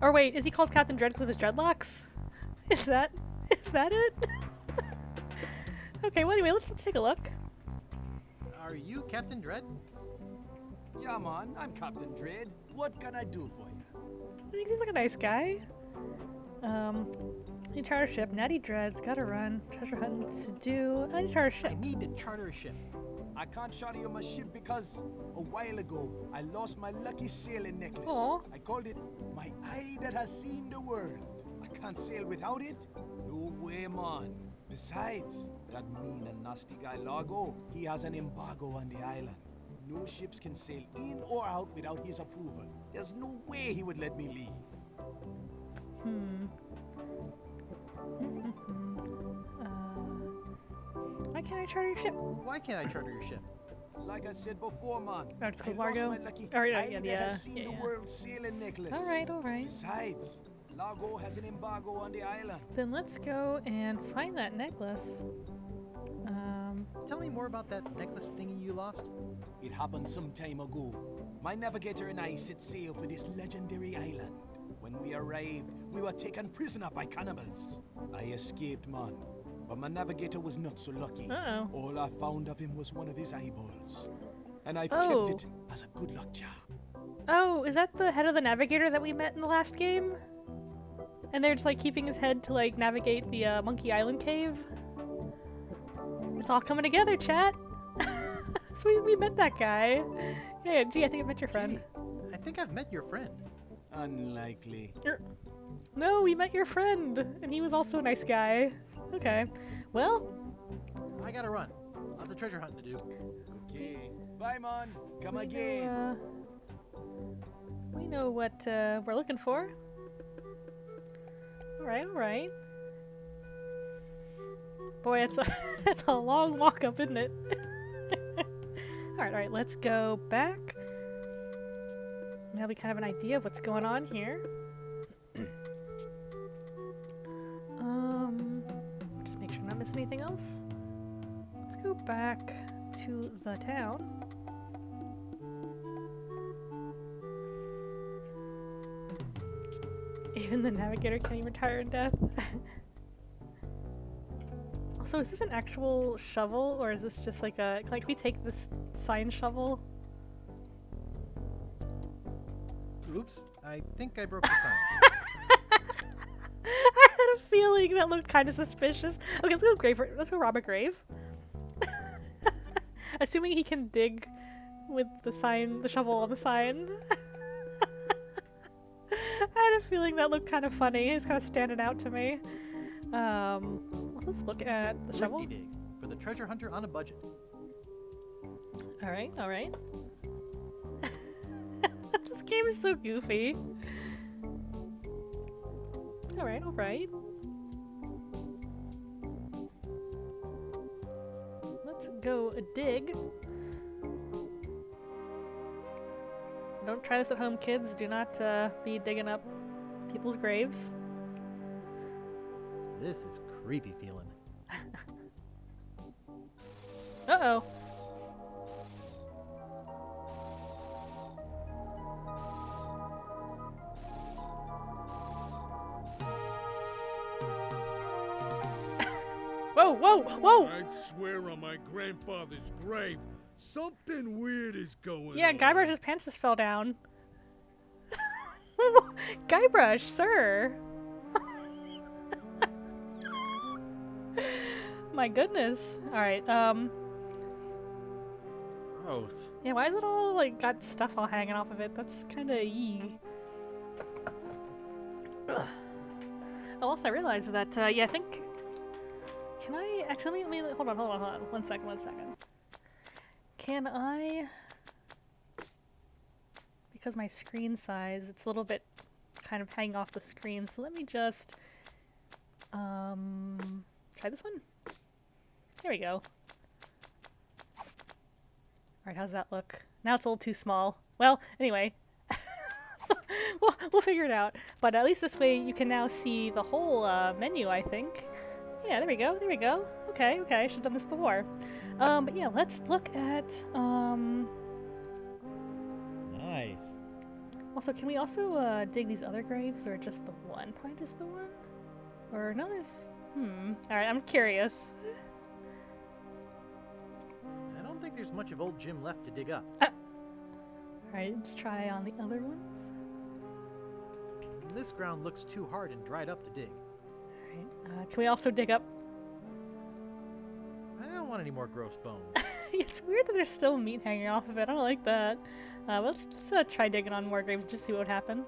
Or wait, is he called Captain Dread because of his dreadlocks? Is that it? Okay, well anyway, let's take a look. Are you Captain Dread? Yeah, man, I'm Captain Dread. What can I do for you? He seems like a nice guy. Need to charter a ship. Natty Dread's gotta run. Treasure hunt to do. I need to charter a ship. I need to charter a ship. I can't charter you my ship because a while ago I lost my lucky sailing necklace. Aww. I called it my eye that has seen the world. I can't sail without it. No way, man. Besides, that mean and nasty guy Largo, he has an embargo on the island. No ships can sail in or out without his approval. There's no way he would let me leave. Why can't I charter your ship? Why can't I charter your ship? Like I said before, man. Oh, it's called I lost Largo? my lucky Oh, yeah, eye yeah, that has seen yeah, the yeah. world sailing necklace. Alright. Besides, Largo has an embargo on the island. Then let's go and find that necklace. Tell me more about that necklace thingy you lost. It happened some time ago. My navigator and I set sail for this legendary island. When we arrived, we were taken prisoner by cannibals. I escaped, man. But my navigator was not so lucky. Uh-oh. All I found of him was one of his eyeballs. And I've Oh. kept it as a good luck charm. Oh, is that the head of the navigator that we met in the last game? And they're just like keeping his head to like navigate the Monkey Island cave? It's all coming together, chat! So we met that guy. Yeah, gee, I think I met your friend. Gee, I think I've met your friend. Unlikely. No, we met your friend! And he was also a nice guy. Okay. Well... I gotta run. Lots of treasure hunting to do. Okay. Bye, man. Come again. We know what we're looking for. Alright. Boy, it's a long walk up, isn't it? Alright, let's go back. Now we kind of have an idea of what's going on here. Just make sure I'm not missing anything else. Let's go back to the town. Even the navigator can't even retire in death. Also, is this an actual shovel, or is this just like a... Can we take this sign shovel? Oops, I think I broke the sign. I had a feeling that looked kind of suspicious. Okay, let's go rob a grave. Assuming he can dig with the shovel on the sign. I had a feeling that looked kind of funny. It was kind of standing out to me. Let's look at the shovel. Thrifty dig for the treasure hunter on a budget. Alright. This game is so goofy. Alright. Let's go dig. Don't try this at home, kids. Do not be digging up people's graves. This is creepy feeling. Uh-oh. Whoa! I'd swear on my grandfather's grave, something weird is going on. Yeah, Guybrush's pants just fell down. Guybrush, sir! My goodness. Alright, Gross. yeah, why is it all, like, got stuff all hanging off of it? That's kinda yee. Oh, also I realized that, yeah, I think... Can I... Actually, let me hold on. 1 second. Can I... Because my screen size, it's a little bit kind of hanging off the screen, so let me just... Try this one? There we go. Alright, how's that look? Now it's a little too small. Well, anyway. we'll figure it out. But at least this way you can now see the whole menu, I think. Yeah, there we go. There we go. Okay, okay. I should have done this before. But yeah, let's look at. Nice. Also, can we also dig these other graves, or just the one? Probably just the one. Or no, there's. All right, I'm curious. I don't think there's much of old Jim left to dig up. All right, let's try on the other ones. This ground looks too hard and dried up to dig. All right, can we also dig up? I don't want any more gross bones. It's weird that there's still meat hanging off of it. I don't like that. Let's try digging on more graves, just see what would happen.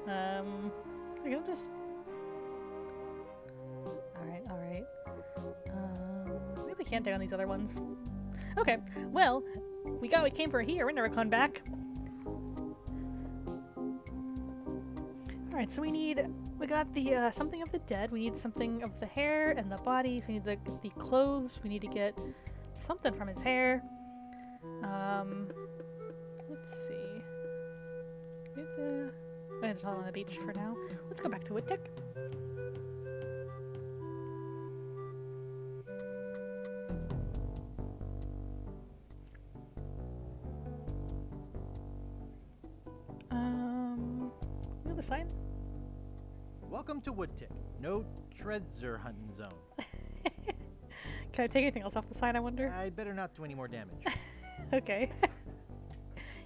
I can just. All right. Maybe we can't dig on these other ones. Okay. Well, we got what we came for here. We're never coming back. All right. So we got the something of the dead. We need something of the hair and the bodies. We need the clothes. We need to get something from his hair. Let's see. It's all on the beach for now. Let's go back to Woodtick. You know the sign? Welcome to Woodtick. No treasure hunting zone. Can I take anything else off the sign, I wonder? I'd better not do any more damage. Okay.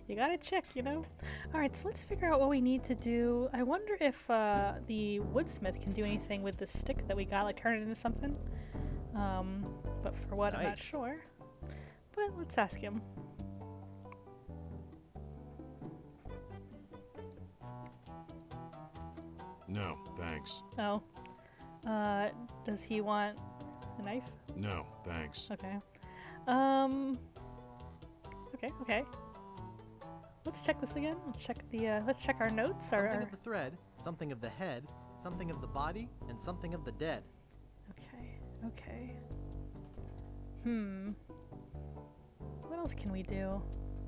You gotta check, you know? Alright, so let's figure out what we need to do. I wonder if the woodsmith can do anything with the stick that we got, like turn it into something. But for what, I'm not sure. But let's ask him. No, thanks. Oh. Does he want a knife? No, thanks. Okay. Okay. Let's check this again. Let's check our notes. Something of the thread, something of the head, something of the body, and something of the dead. Okay. What else can we do?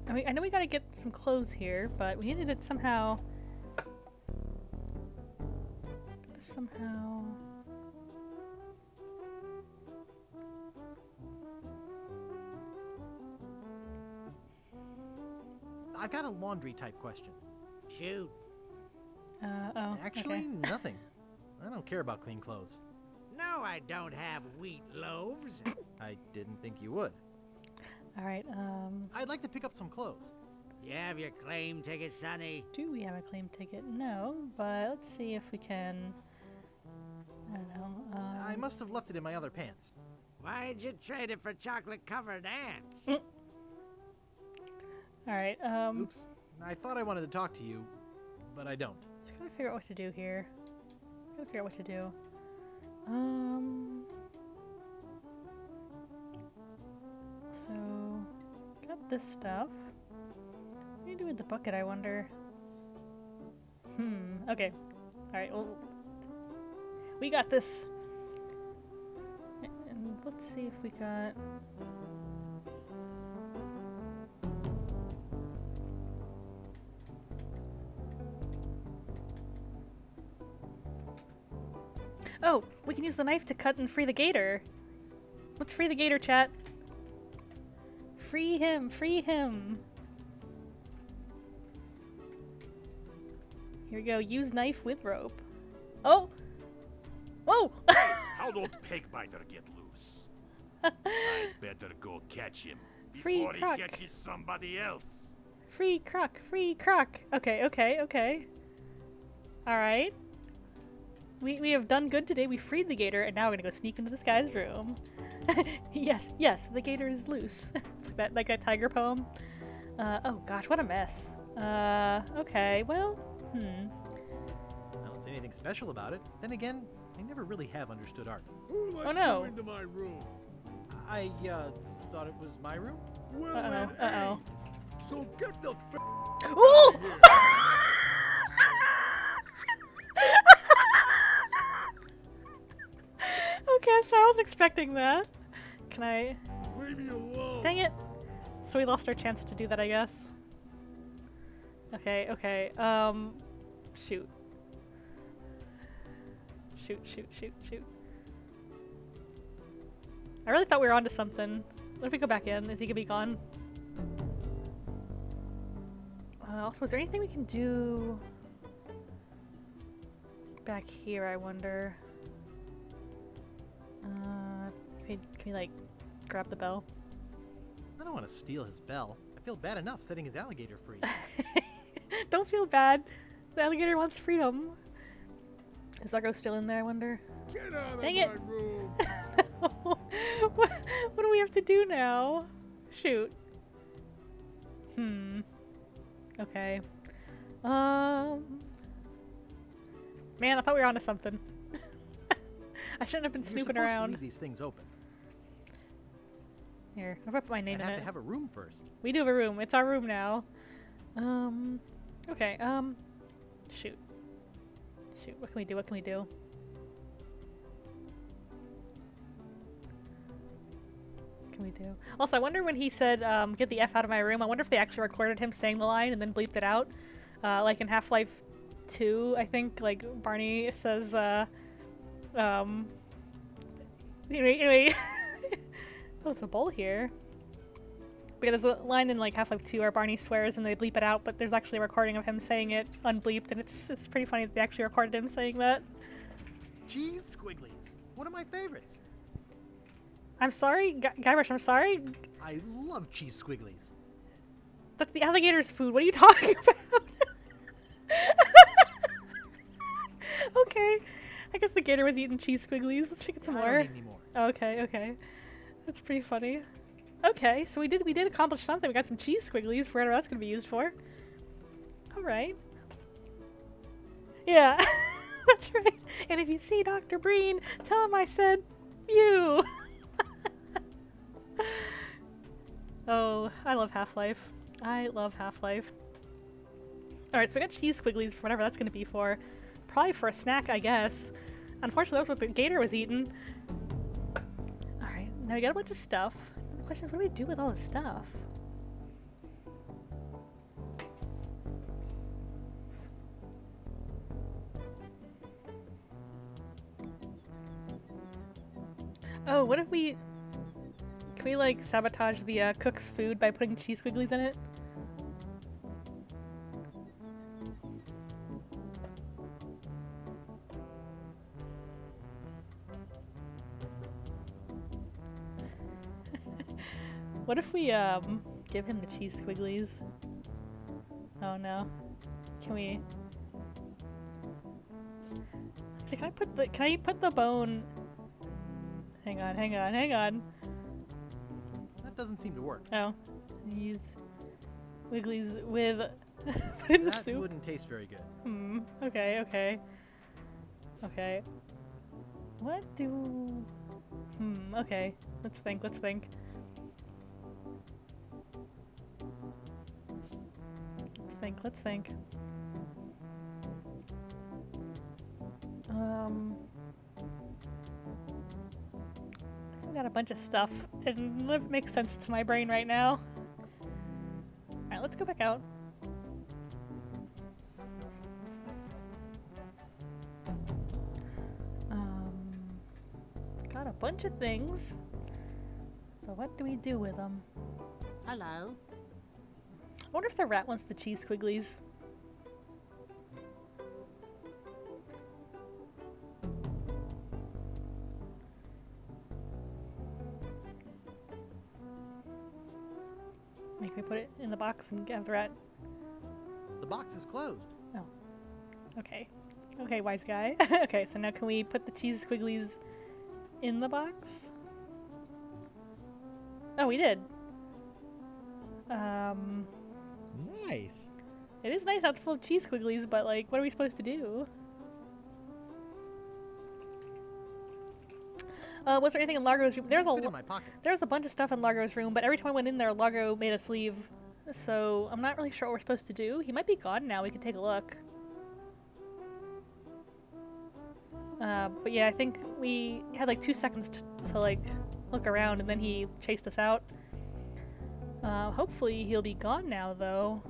I mean, I know we gotta get some clothes here, but we needed it somehow. I've got a laundry type question. Shoot. Actually, nothing. I don't care about clean clothes. No, I don't have wheat loaves. I didn't think you would. Alright, I'd like to pick up some clothes. You have your claim ticket, Sonny? Do we have a claim ticket? No, but let's see if we can. I don't know. I must have left it in my other pants. Why'd you trade it for chocolate-covered ants? Alright, Oops. I thought I wanted to talk to you, but I don't. Just gotta figure out what to do here. So, got this stuff. What do you do with the bucket, I wonder? Okay. Alright, well, we got this. And let's see if we got... Oh, we can use the knife to cut and free the gator. Let's free the gator, chat. Free him, free him. Here we go, use knife with rope. Oh! Whoa! How don't pig biter get loose? I better go catch him Free before Croc. he catches somebody else. Free Croc, free Croc. Okay. Alright. We have done good today. We freed the gator, and now we're gonna go sneak into this guy's room. yes, the gator is loose. It's like that tiger poem. Oh gosh, what a mess. Okay, well, I don't see anything special about it. Then again, I never really have understood art. Who let Oh, no. you into my room? I, thought it was my room? Well, Uh-oh, it uh-oh. ain't. So get the f*** Ooh! out of here. Okay, so I was expecting that. Can I... Leave me alone. Dang it! So we lost our chance to do that, I guess. Okay. Shoot. Shoot, shoot, shoot, shoot. I really thought we were onto something. What if we go back in? Is he gonna be gone? Also, is there anything we can do back here, I wonder? Can we like grab the bell? I don't want to steal his bell. I feel bad enough setting his alligator free. Don't feel bad. The alligator wants freedom. Is Largo still in there, I wonder? Get out of Dang my it. room! What do we have to do now? Shoot. Okay. Man, I thought we were onto something. I shouldn't have been snooping You're supposed around. to leave these things open. Here, I'll put my name I in have it. to have a room first. We do have a room. It's our room now. Okay, shoot. Shoot, what can we do? What can we do? What can we do? Also, I wonder when he said, get the F out of my room, I wonder if they actually recorded him saying the line and then bleeped it out. Like in Half-Life 2, I think, like, Barney says, anyway. Oh, it's a bowl here. But yeah, there's a line in like Half-Life 2 where Barney swears and they bleep it out, but there's actually a recording of him saying it unbleeped, and it's pretty funny that they actually recorded him saying that. Cheese squigglies. One of my favorites. I'm sorry, Guybrush, I'm sorry. I love cheese squigglies. That's the alligator's food. What are you talking about? Okay. I guess the gator was eating cheese squigglies. Let's pick it some I more. don't need any more. Okay, okay. That's pretty funny. Okay, so we did accomplish something. We got some cheese squigglies for whatever that's gonna be used for. Alright. Yeah, that's right. And if you see Dr. Breen, tell him I said you. Oh, I love Half-Life. I love Half-Life. Alright, so we got cheese squigglies for whatever that's gonna be for. Probably for a snack, I guess. Unfortunately, that was what the gator was eating. Alright, now we got a bunch of stuff. The question is, what do we do with all this stuff? Oh, what if we... Can we, like, sabotage the cook's food by putting cheese squigglies in it? What if we, give him the cheese squigglies? Oh no. Can we... Actually, can I put the bone... Hang on. That doesn't seem to work. Oh. Use Wigglies with... put in the soup? That wouldn't taste very good. Okay. What do... okay. Let's think. Let's think. I got a bunch of stuff, and it makes sense to my brain right now. Alright, let's go back out. Got a bunch of things, but what do we do with them? Hello. I wonder if the rat wants the cheese squigglies. Make me put it in the box and have the rat. The box is closed. Oh. Okay. Okay, wise guy. Okay, so now can we put the cheese squigglies in the box? Oh, we did. Nice. It is nice how it's full of cheese squigglies, but like, what are we supposed to do? Was there anything in Largo's room? Fit in my pocket. There's a bunch of stuff in Largo's room, but every time I went in there, Largo made us leave. So I'm not really sure what we're supposed to do. He might be gone now. We could take a look. But yeah, I think we had like 2 seconds to like look around, and then he chased us out. Hopefully he'll be gone now, though.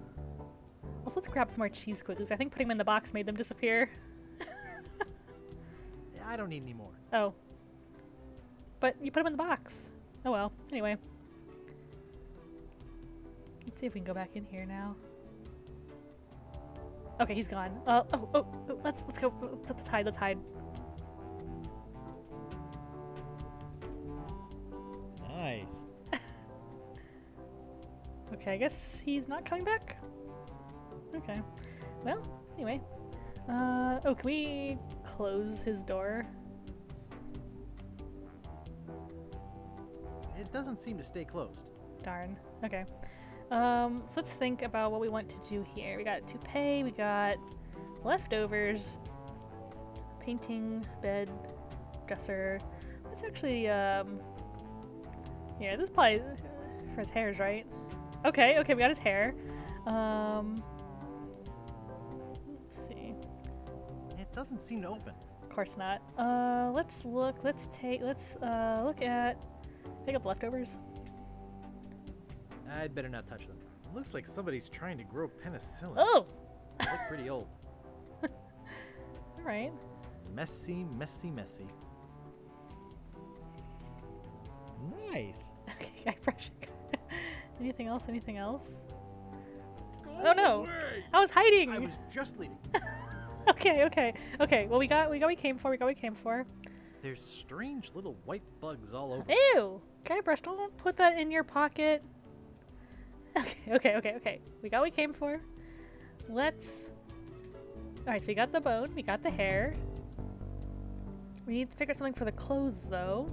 Also, let's grab some more cheese quicklies. I think putting them in the box made them disappear. I don't need any more. Oh. But you put them in the box. Oh well. Anyway. Let's see if we can go back in here now. Okay, he's gone. Let's go. Let's hide. Let's hide. Nice. Okay, I guess he's not coming back. Okay. Well, anyway. Oh, can we close his door? It doesn't seem to stay closed. Darn. Okay. So let's think about what we want to do here. We got toupee, we got leftovers, painting, bed, dresser. Let's actually, yeah, this is probably for his hairs, right? Okay, we got his hair. Let's see. It doesn't seem to open. Of course not. Let's look at, pick up leftovers. I'd better not touch them. Looks like somebody's trying to grow penicillin. Oh! They look pretty old. Alright. Messy, messy, messy. Nice. Okay, I brush. Anything else? Anything else? Oh no! I was hiding! I was just leaving. Okay. Well, we got what we came for. There's strange little white bugs all over. Ew! Guybrush, don't put that in your pocket. Okay. We got what we came for. Let's... Alright, so we got the bone, we got the hair. We need to figure out something for the clothes, though.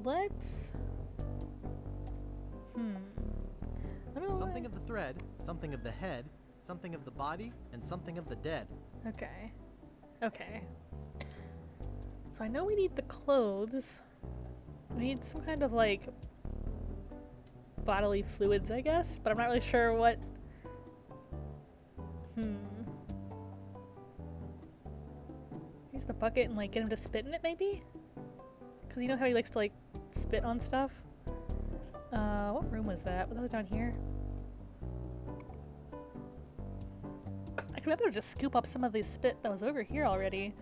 Let's... Something of the thread, something of the head, something of the body, and something of the dead. Okay. So I know we need the clothes. We need some kind of, like, bodily fluids, I guess, but I'm not really sure what... Use the bucket and, like, get him to spit in it, maybe? Because you know how he likes to, like, spit on stuff? What room was that? Was that down here? I could maybe just scoop up some of the spit that was over here already.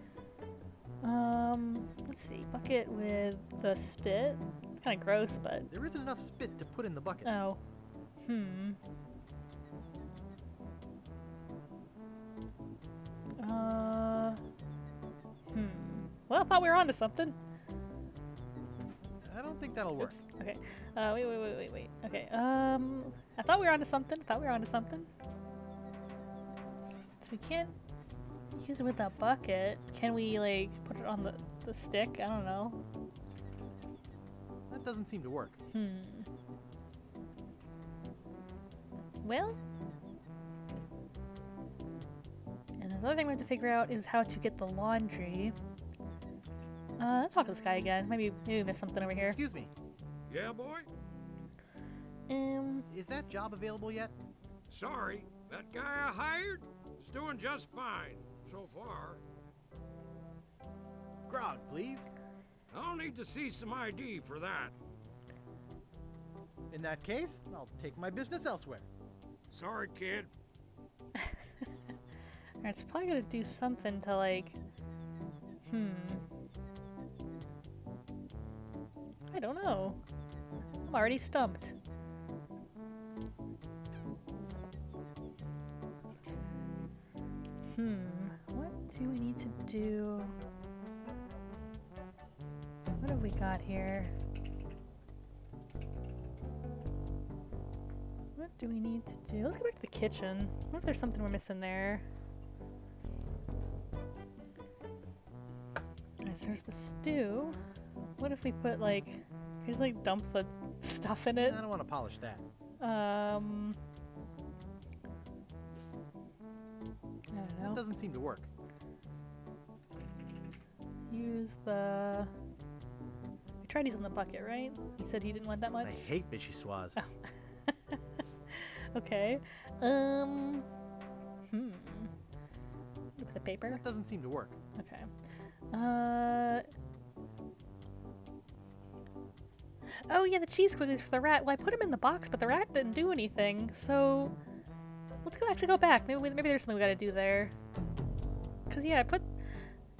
Let's see. Bucket with the spit. It's kind of gross, but... There isn't enough spit to put in the bucket. Oh. Well, I thought we were onto something. I don't think that'll work. Oops. Okay. Wait. Okay. I thought we were onto something. So we can't use it with that bucket. Can we, like, put it on the stick? I don't know. That doesn't seem to work. Well. And another thing we have to figure out is how to get the laundry. Let's talk to this guy again. Maybe we missed something over here. Excuse me. Yeah, boy? Is that job available yet? Sorry, that guy I hired is doing just fine so far. Grog, please. I'll need to see some ID for that. In that case, I'll take my business elsewhere. Sorry, kid. Alright, so we're probably gonna do something to, like... I don't know. I'm already stumped. What do we need to do? What have we got here? What do we need to do? Let's go back to the kitchen. What if there's something we're missing there? Alright, so there's the stew. What if we put, like... Can you just, like, dump the stuff in it? I don't want to polish that. I don't know. That doesn't seem to work. Use the... We tried using the bucket, right? He said he didn't want that much? I hate vichyssoise. Oh. Okay. With the paper? That doesn't seem to work. Okay. Oh yeah, the cheese squigglies for the rat. Well, I put him in the box, but the rat didn't do anything. So let's actually go back. Maybe there's something we gotta do there. Cause yeah,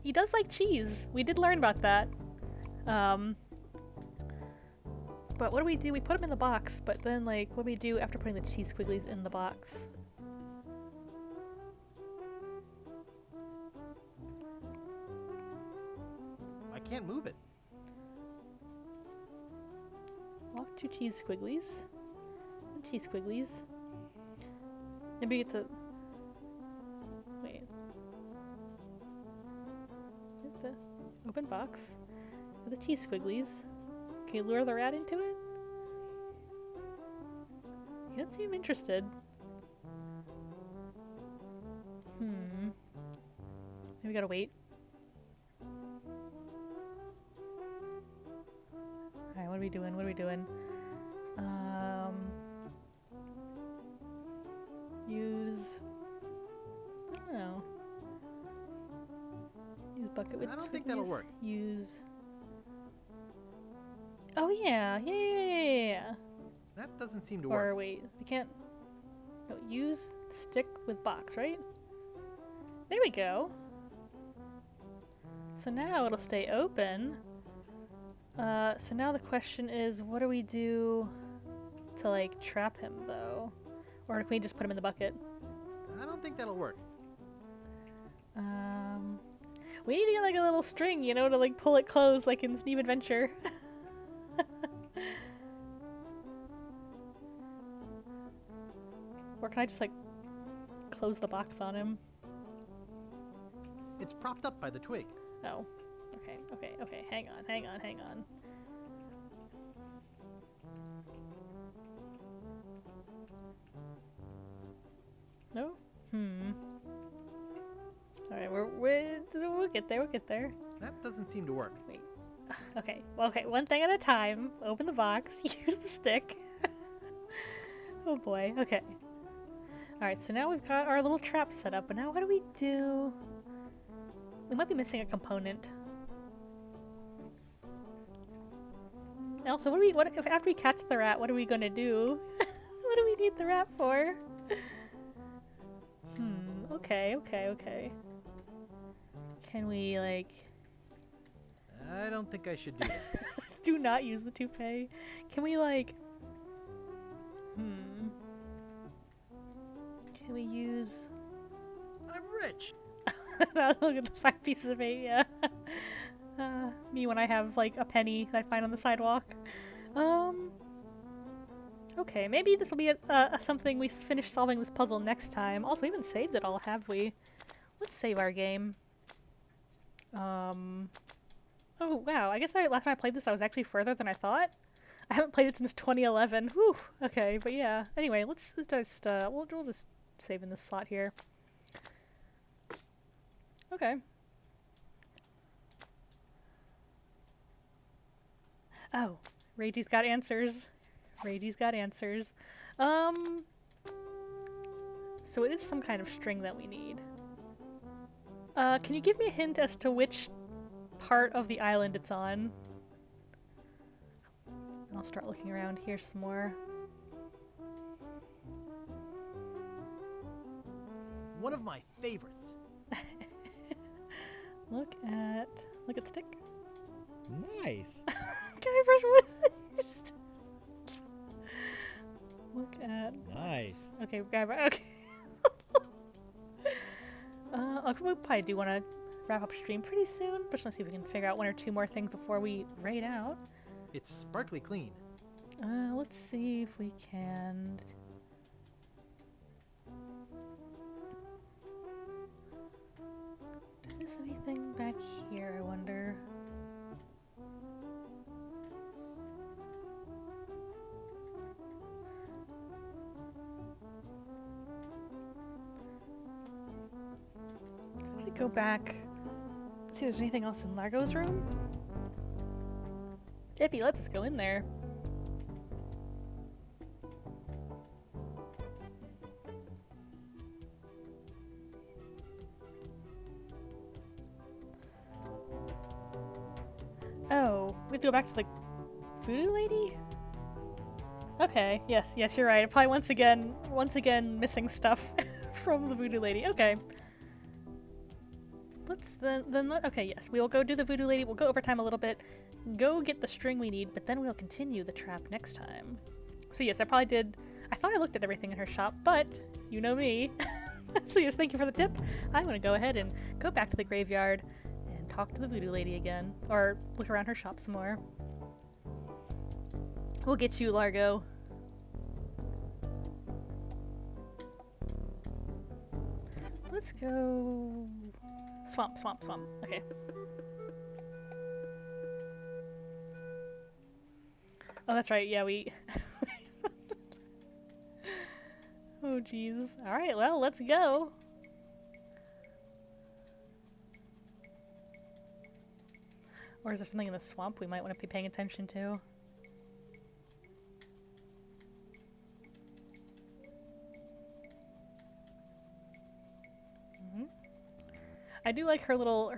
he does like cheese. We did learn about that. But what do? We put him in the box, but then like, what do we do after putting the cheese squigglies in the box? I can't move it. Walk 2 cheese squigglies. And cheese squigglies. Maybe get to... Wait. Get the open box. With the cheese squigglies. Okay, lure the rat into it? He doesn't seem interested. Maybe we gotta wait. Alright, what are we doing? What are we doing? Use... I don't know. Use bucket with I don't think that'll work. Use... Oh yeah, yeah. That doesn't seem to work. Or wait, we can't... No, use stick with box, right? There we go. So now it'll stay open. So now the question is, what do we do to like trap him though? Or can we just put him in the bucket? I don't think that'll work. We need to get like a little string, you know, to like pull it closed like in Steam Adventure. Or can I just like close the box on him? It's propped up by the twig. Oh. Okay. Hang on. No? Alright, we'll get there. That doesn't seem to work. Wait. Okay, one thing at a time. Open the box, use the stick. Oh boy, okay. Alright, so now we've got our little trap set up, but now what do we do? We might be missing a component. And also, if after we catch the rat, what are we gonna do? What do we need the rat for? Okay. Can we, like... I don't think I should do that. Do not use the toupee. Can we, like... Can we use... I'm rich! Look at the 5 pieces of 8, yeah. Me when I have, like, a penny that I find on the sidewalk. Okay, maybe this will be something we finish solving this puzzle next time. Also, we haven't saved it all, have we? Let's save our game. Oh, wow. I guess last time I played this, I was actually further than I thought. I haven't played it since 2011. Whew. Okay, but yeah. Anyway, let's just, we'll just save in this slot here. Okay. Oh, Rady's got answers. So it is some kind of string that we need. Can you give me a hint as to which part of the island it's on? I'll start looking around here some more. One of my favorites. Look at stick. Nice. Guybrush, look at... Nice. Okay, Guybrush, okay. We probably do want to wrap up stream pretty soon, but just want to see if we can figure out 1 or 2 more things before we raid out. It's sparkly clean. Let's see if we can... Is anything back here, I wonder? Let's actually go back. See if there's anything else in Largo's room. If he lets us go in there. Oh, we have to go back to the Voodoo lady? Okay, yes, you're right. Probably once again missing stuff from the voodoo lady. Okay. Okay, yes, we will go do the voodoo lady. We'll go over time a little bit, go get the string we need, but then we'll continue the trap next time. So yes, I thought I looked at everything in her shop, but you know me. So yes, thank you for the tip. I'm gonna go ahead and go back to the graveyard and talk to the voodoo lady again, or look around her shop some more. We'll get you, Largo. Let's go... Swamp. Okay. Oh, that's right. Yeah, we... Oh, jeez. Alright, well, let's go. Or is there something in the swamp we might want to be paying attention to? I do like her little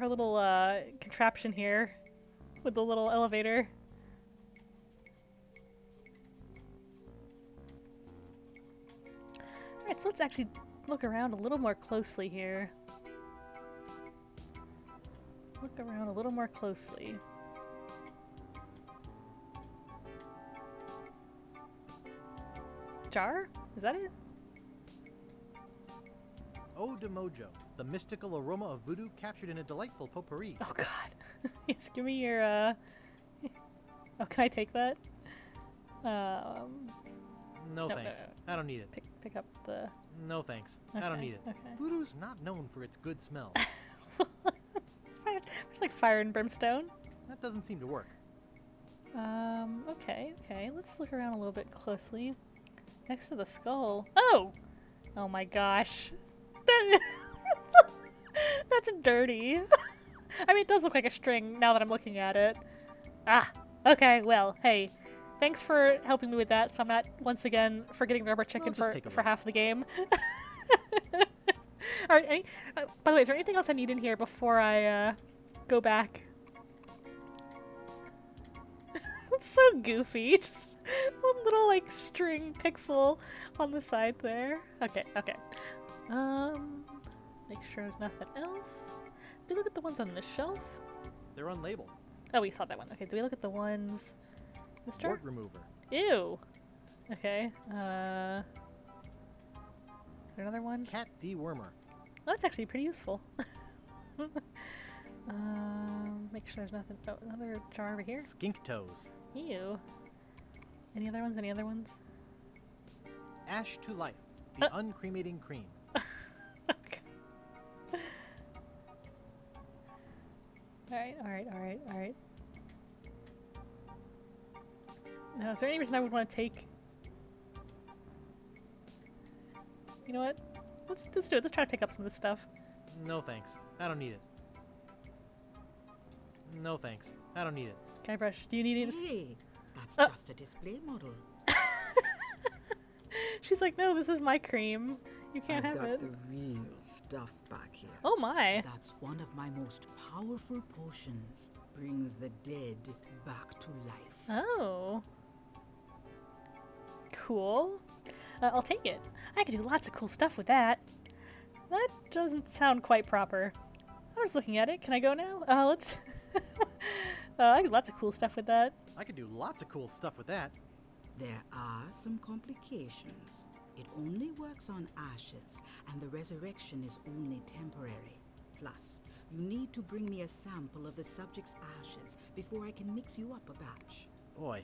contraption here with the little elevator. Alright, so let's actually look around a little more closely here. Look around a little more closely. Jar? Is that it? Eau de Mojo, the mystical aroma of voodoo captured in a delightful potpourri. Oh god. Yes, give me your, Oh, can I take that? No thanks. No. I don't need it. Pick up the... No thanks. Okay, I don't need it. okay. Voodoo's not known for its good smell. There's like fire and brimstone. That doesn't seem to work. Okay. Let's look around a little bit closely. Next to the skull. Oh! Oh my gosh. That's dirty. I mean, it does look like a string now that I'm looking at it. Ah, okay, well, hey. Thanks for helping me with that, so I'm not, once again, forgetting the rubber chicken for half the game. Alright, by the way, is there anything else I need in here before I, go back? That's so goofy. Just one little, like, string pixel on the side there. Okay. Make sure there's nothing else. Do we look at the ones on this shelf? They're unlabeled. Oh, we saw that one. Okay, do we look at the ones... This jar? Wart remover. Ew! Okay, is there another one? Cat dewormer. Well, that's actually pretty useful. Make sure there's nothing... Oh, another jar over here? Skink toes. Ew. Any other ones? Ash to life. The uncremating cream. Alright. Now, is there any reason I would want to take... You know what? Let's do it. Let's try to pick up some of this stuff. No thanks. I don't need it. No thanks. I don't need it. Guybrush, do you need it? Hey, that's just a display model. She's like, no, this is my cream. You can't have it. I've got the real stuff back here. Oh my. That's one of my most powerful potions. Brings the dead back to life. Oh. Cool. I'll take it. I can do lots of cool stuff with that. That doesn't sound quite proper. I was looking at it. Can I go now? Let's... I do lots of cool stuff with that. I could do lots of cool stuff with that. There are some complications. It only works on ashes, and the resurrection is only temporary. Plus, you need to bring me a sample of the subject's ashes before I can mix you up a batch. Boy,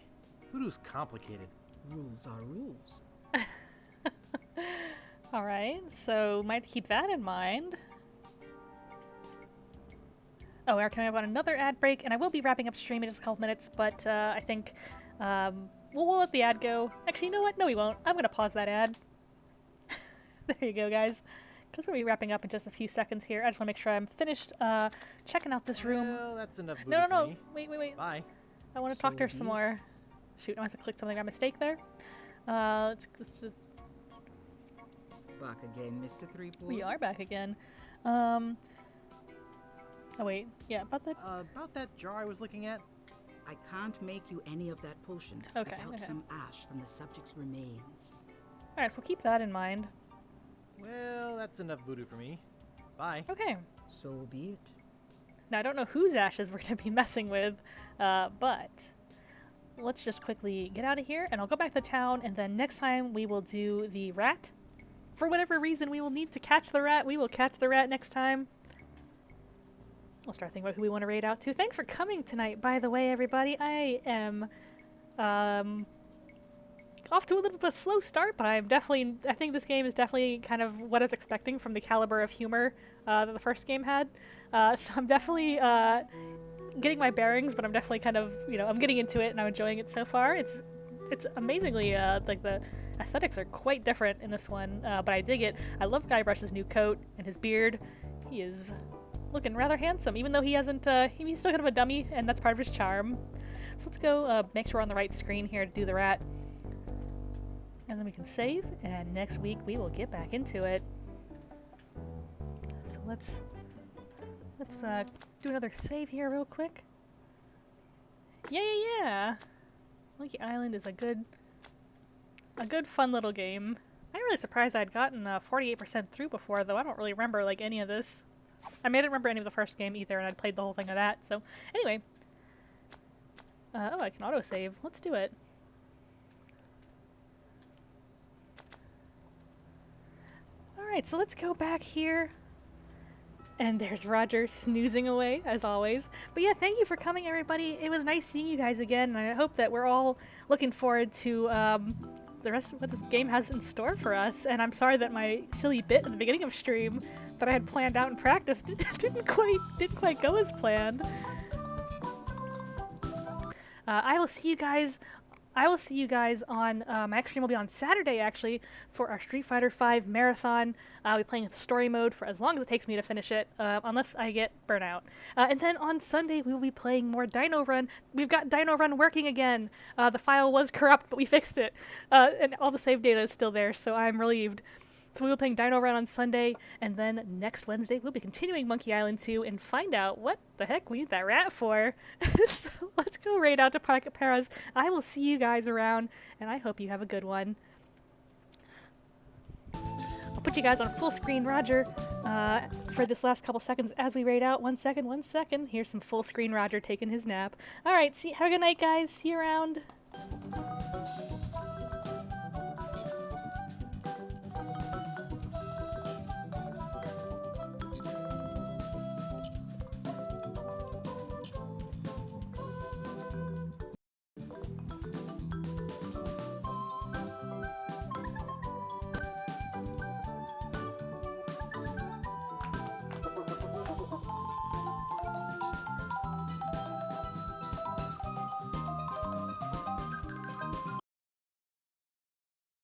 voodoo's complicated. Rules are rules. Alright, so might keep that in mind. Oh, we're coming up on another ad break, and I will be wrapping up stream in just a couple minutes, but I think we'll let the ad go. Actually, you know what? No, we won't. I'm going to pause that ad. There you go, guys. Because we're going to be wrapping up in just a few seconds here. I just want to make sure I'm finished checking out this room. Well, that's enough voodoo No. for me. Wait. Bye. I want to talk to her some more. Shoot, I must have clicked something by mistake there. Let's just... Back again, Mr. Threepwood. We are back again. Oh wait, yeah, about that. About that jar I was looking at. I can't make you any of that potion Okay, without okay. some ash from the subject's remains. Alright, so we'll keep that in mind. Well, that's enough voodoo for me. Bye. Okay. So be it. Now, I don't know whose ashes we're going to be messing with, but let's just quickly get out of here, and I'll go back to town, and then next time we will do the rat. For whatever reason, we will need to catch the rat. We will catch the rat next time. We'll start thinking about who we want to raid out to. Thanks for coming tonight, by the way, everybody. I am off to a little bit of a slow start, but I think this game is definitely kind of what I was expecting from the caliber of humor that the first game had. So I'm definitely getting my bearings, but I'm definitely kind of, I'm getting into it and I'm enjoying it so far. It's amazingly, like the aesthetics are quite different in this one, but I dig it. I love Guybrush's new coat and his beard. He is looking rather handsome, even though he hasn't, he's still kind of a dummy, and that's part of his charm. So let's go make sure we're on the right screen here to do the rat. And then we can save, and next week we will get back into it. So let's do another save here real quick. Yeah. Monkey Island is a good fun little game. I'm really surprised I'd gotten 48% through before, though. I don't really remember like any of this. I didn't remember any of the first game either, and I'd played the whole thing of that. So anyway, oh, I can autosave. Let's do it. Alright, so let's go back here. And there's Roger snoozing away, as always. But yeah, thank you for coming, everybody. It was nice seeing you guys again, and I hope that we're all looking forward to the rest of what this game has in store for us. And I'm sorry that my silly bit at the beginning of stream that I had planned out and practiced didn't quite go as planned. I will see you guys on, my next stream will be on Saturday, actually, for our Street Fighter V marathon. I'll be playing with story mode for as long as it takes me to finish it, unless I get burnout. And then on Sunday, we will be playing more Dino Run. We've got Dino Run working again. The file was corrupt, but we fixed it. And all the save data is still there, so I'm relieved. So we will be playing Dino Run on Sunday, and then next Wednesday we'll be continuing Monkey Island 2 and find out what the heck we need that rat for. So let's go raid out to Pocket Paras. I will see you guys around, and I hope you have a good one. I'll put you guys on full screen, Roger, for this last couple seconds as we raid out. 1 second, 1 second. Here's some full screen Roger taking his nap. Alright, have a good night, guys. See you around.